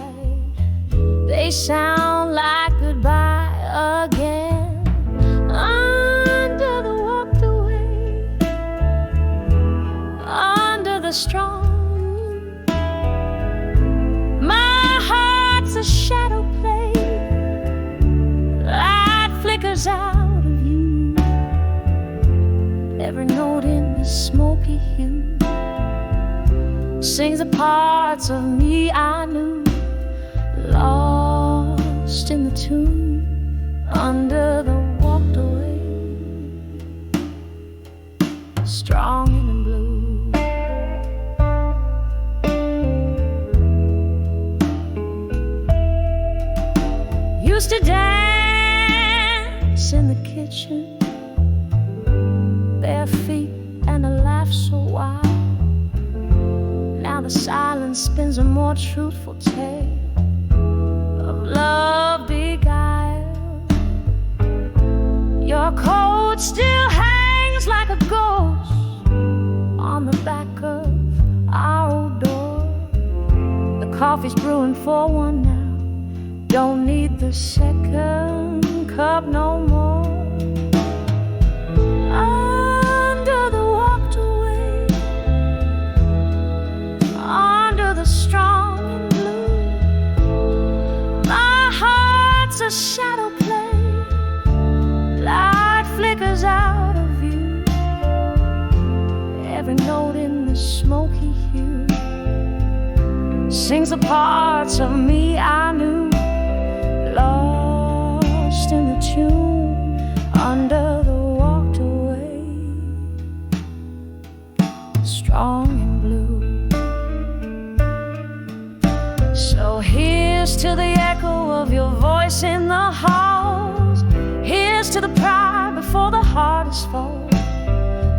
They sound like goodbye again. Under the walked away, under the strong moon, my heart's a shadow play. Light flickers out of you. Every note in the smoky hue sings the parts of me I knew. Lost in the tune, under the walked away, strong and blue. Used to dance in the kitchen, bare feet and a laugh so wild. Now the silence spins a more truthful tale. Love beguiled. Your coat still hangs like a ghost on the back of our old door. The coffee's brewing for one now. Don't need the second cup no more. Under the walked away, under the strong a shadow play, light flickers out of view. Every note in the smoky hue sings the parts of me I knew. Lost in the tune, under the walked away, strong and blue. So here's to the echo of your voice in the halls. Here's to the pride before the hardest fall.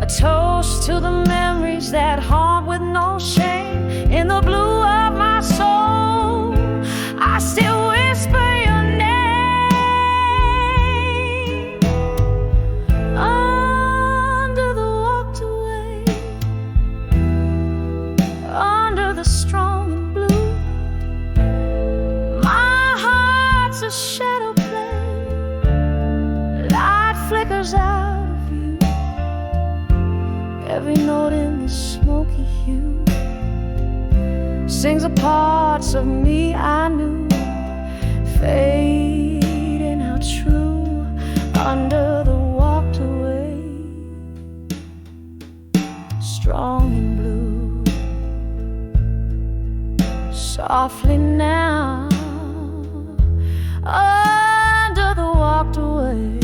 A toast to the memories that haunt with no shame. In the blue of my soul, I still whisper your name. Under the walked away, under the strong and blue, a shadow play, light flickers out of you. Every note in the smoky hue sings the parts of me I knew, fading out true under the walked away, strong and blue. Softly now, under the walked away,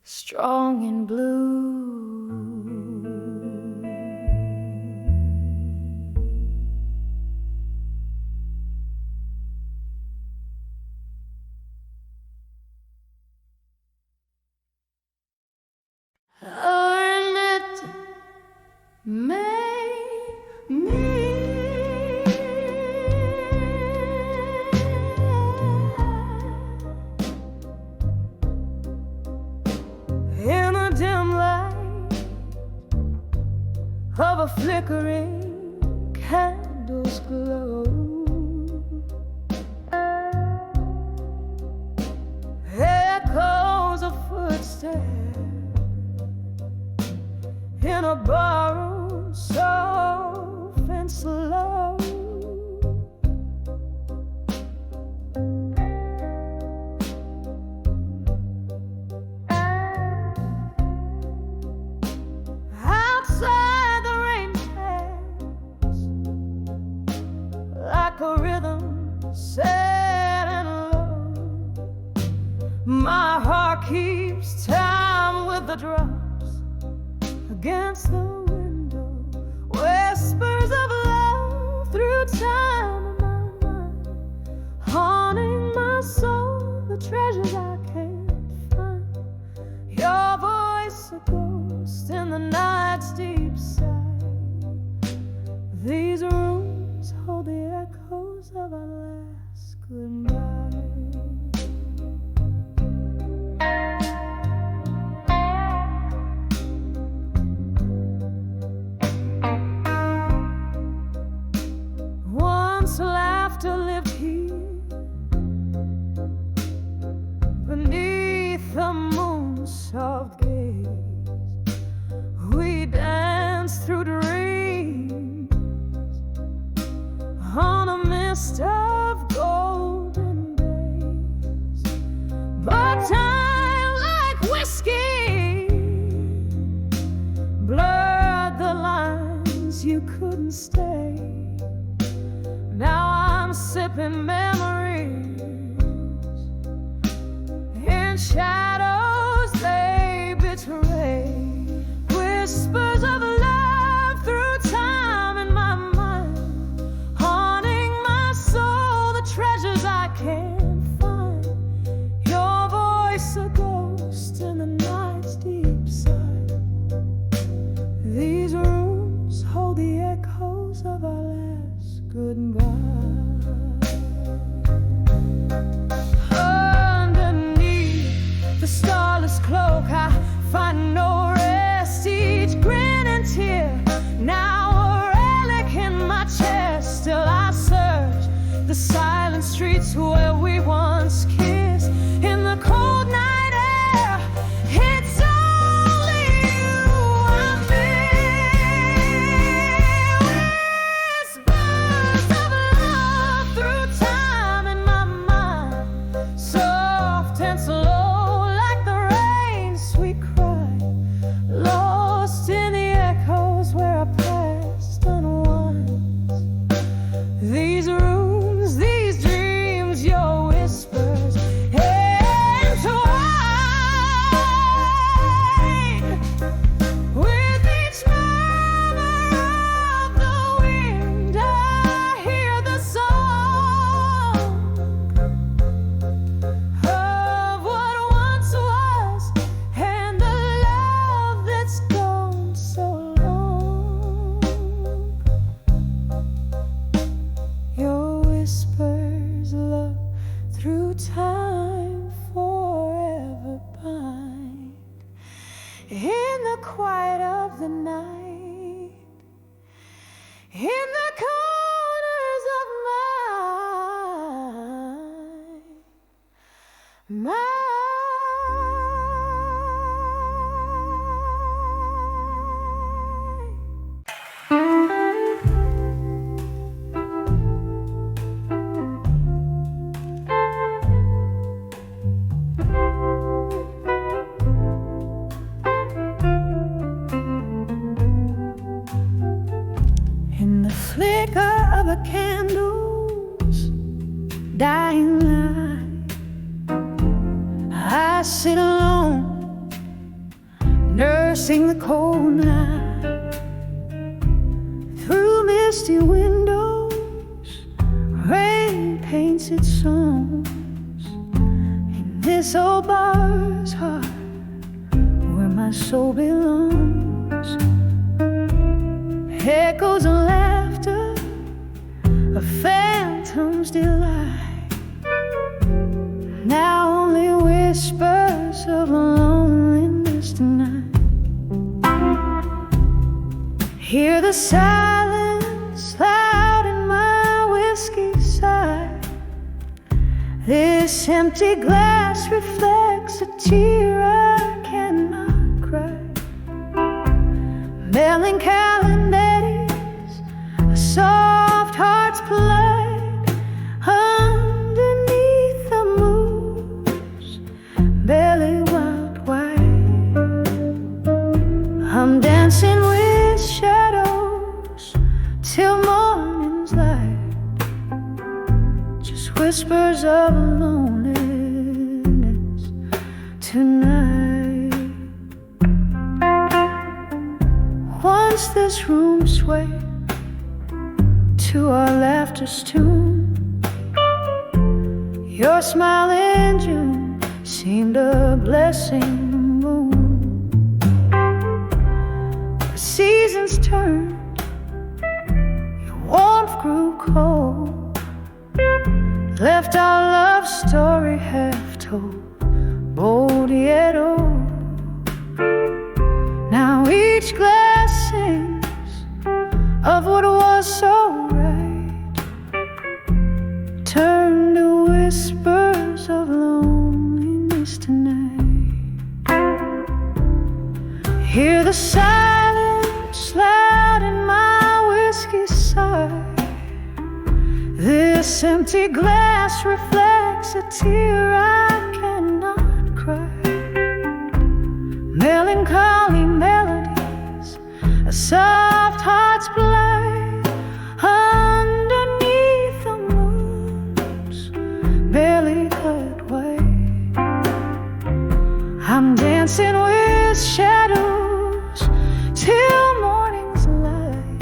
strong and blue. Of a flickering candle's glow, echo stare in a barroom, soft and slow. Outside the rain pads like a rhythm sad and low. My heart keeps time with the drops against the window. Whispers of love through time in my mind, haunting my soul, the treasures I can't find. Your voice a ghost in the night's deep side. These rooms hold the echoes of our last goodbye. Once laughter lived here beneath the moon's soft gaze. We danced through dreams on a mist of golden days. But time, like whiskey, blurred the lines, you couldn't stay. Now I'm sipping memories in shadows they betray. Whispers of love through time in my mind, haunting my soul, the treasures I can't find. Your voice a ghost in the night's deep side. These rooms hold the echoes of our last goodbye. Underneath the starless cloak I find no rest, each grin and tear now a relic in my chest. Still I search the silent streets where we once kissed. In the cold night air, it's only you I miss. Whispers of love through time in my mind, soft and slow like the rain's sweet cry, lost in the echoes where our past unwinds. These rooms, these dreams, your whispers entwine. With each murmur of the wind, I hear the song of what once was and the love that's gone so long. Your whispers, love, through time forever bind. In the quiet of the night, in the corners of my mind. In the flicker of a candle's dying light, I sit alone, nursing the cold night. Through misty windows, rain paints its songs. In this old bar's heart, where my soul belongs. Echoes of laughter, a phantom's delight. Now only whispers of loneliness tonight. Hear the silence loud in my whiskey side. This empty glass reflects a tear I does this room sway to our laughter's tune? Your smile in June seemed a blessing the moon. The seasons turned, your warmth grew cold, left our love story half told, bold yet old. Now each glass sings of what was so right, turned to whispers of loneliness tonight. Hear the silence loud in my whiskey sigh. This empty glass reflects a tear I cannot cry. Melancholy melodies, a soft heart's play underneath the moon's barely lit way. I'm dancing with shadows till morning's light,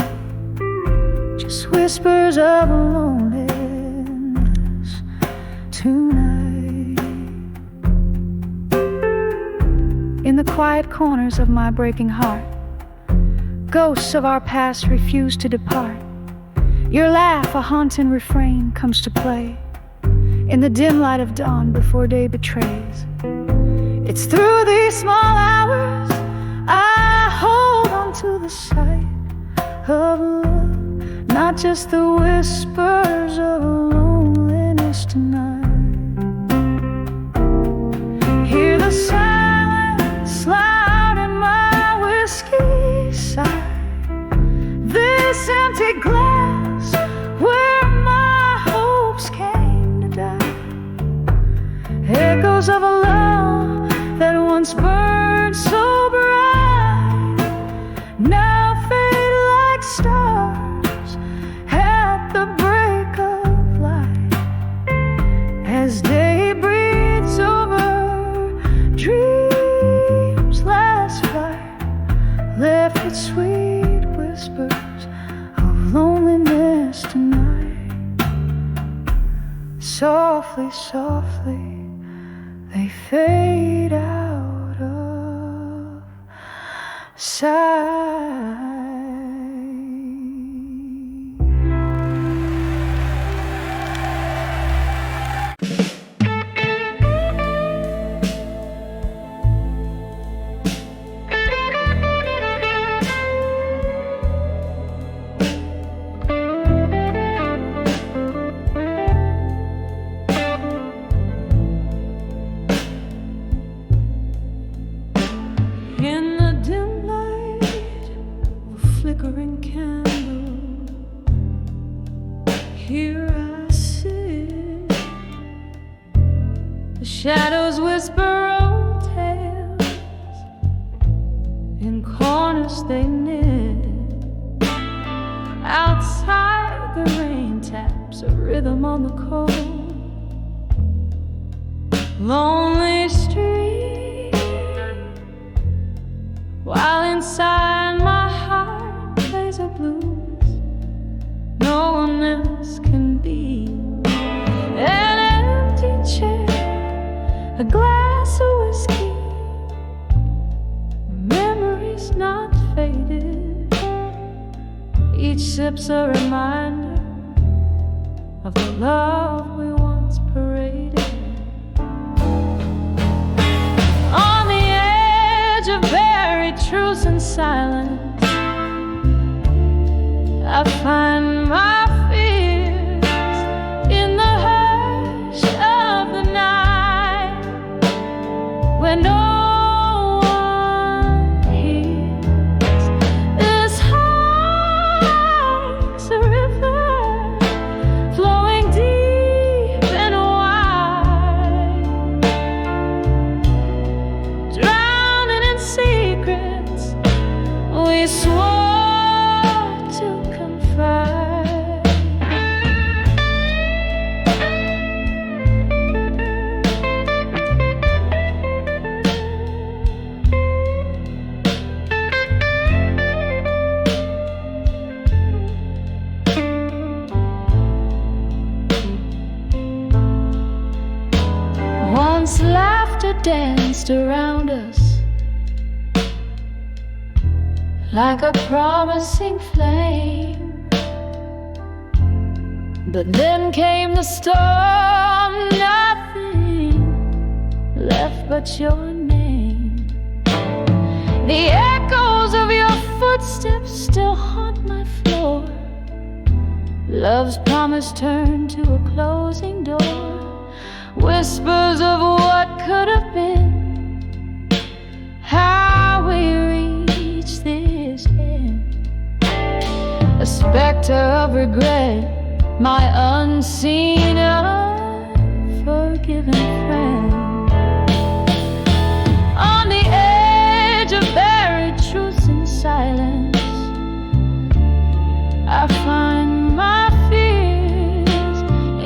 just whispers of loneliness tonight. In the quiet corners of my breaking heart, ghosts of our past refuse to depart. Your laugh, a haunting refrain, comes to play in the dim light of dawn before day betrays. It's through these small hours I hold on to the sight of love, not just the whispers of loneliness tonight. Hear the silence loud in my whiskey sigh. This empty glass where my hopes came to die. Echoes of a love that once burned so bright now fade like stars at the break of light. As day breathes over dreams last fire, left with sweet whispers of loneliness tonight. Softly, softly they fade out of sight. In the dim light of a flickering candle, here I sit. The shadows whisper old tales, in corners they knit. Outside the rain taps a rhythm on the cold, lonely street, while inside my heart plays a blues no one else can be. An empty chair, a glass of whiskey, memories not faded. Each sip's a reminder of the love we once paraded. On the edge of buried truth and silence, I find my fears in the hush of the night, when no one hears. This heart's a river flowing deep and wide, drowning in secrets we swore to confide. danced around us like a promising flame. But then came the storm, nothing left but your name. The echoes of your footsteps still haunt my floor. Love's promise turned to a closing door. Whispers of what could have been, how we reached this end. A specter of regret, my unseen, unforgiven friend. On the edge of buried truths and silence, I find my fears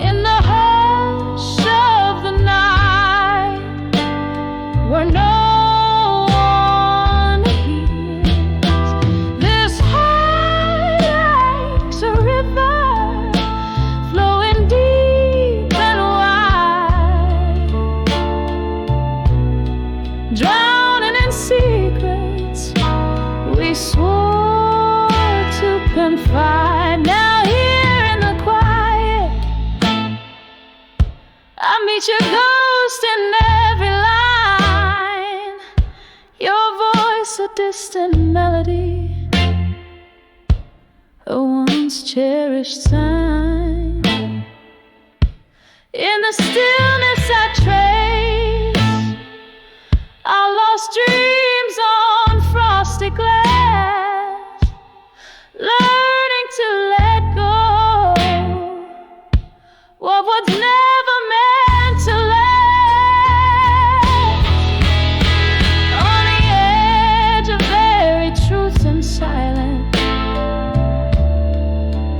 in the hush of the night, where no one hears. This heart like's a river, flowing deep and wide, drowning in secrets we swore to confide. Now here in the quiet, I meet your ghost in every line. Your voice a distant melody, a once cherished sign. In the stillness I trace our lost dreams on frosty glass, learning to let go what was never meant to last. On the edge of buried truth and silence,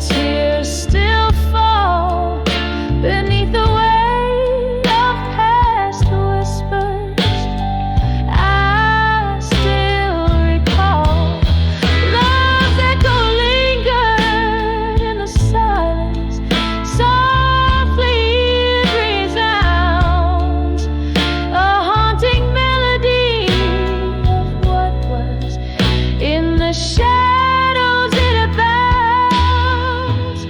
tears still fall beneath the weight of past whispers. I still recall love's echo lingered in the silence. Softly it resounds, a haunting melody of what was. In the shadows it abounds.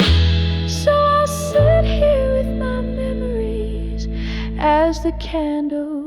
So I'll sit here with my memories as the candle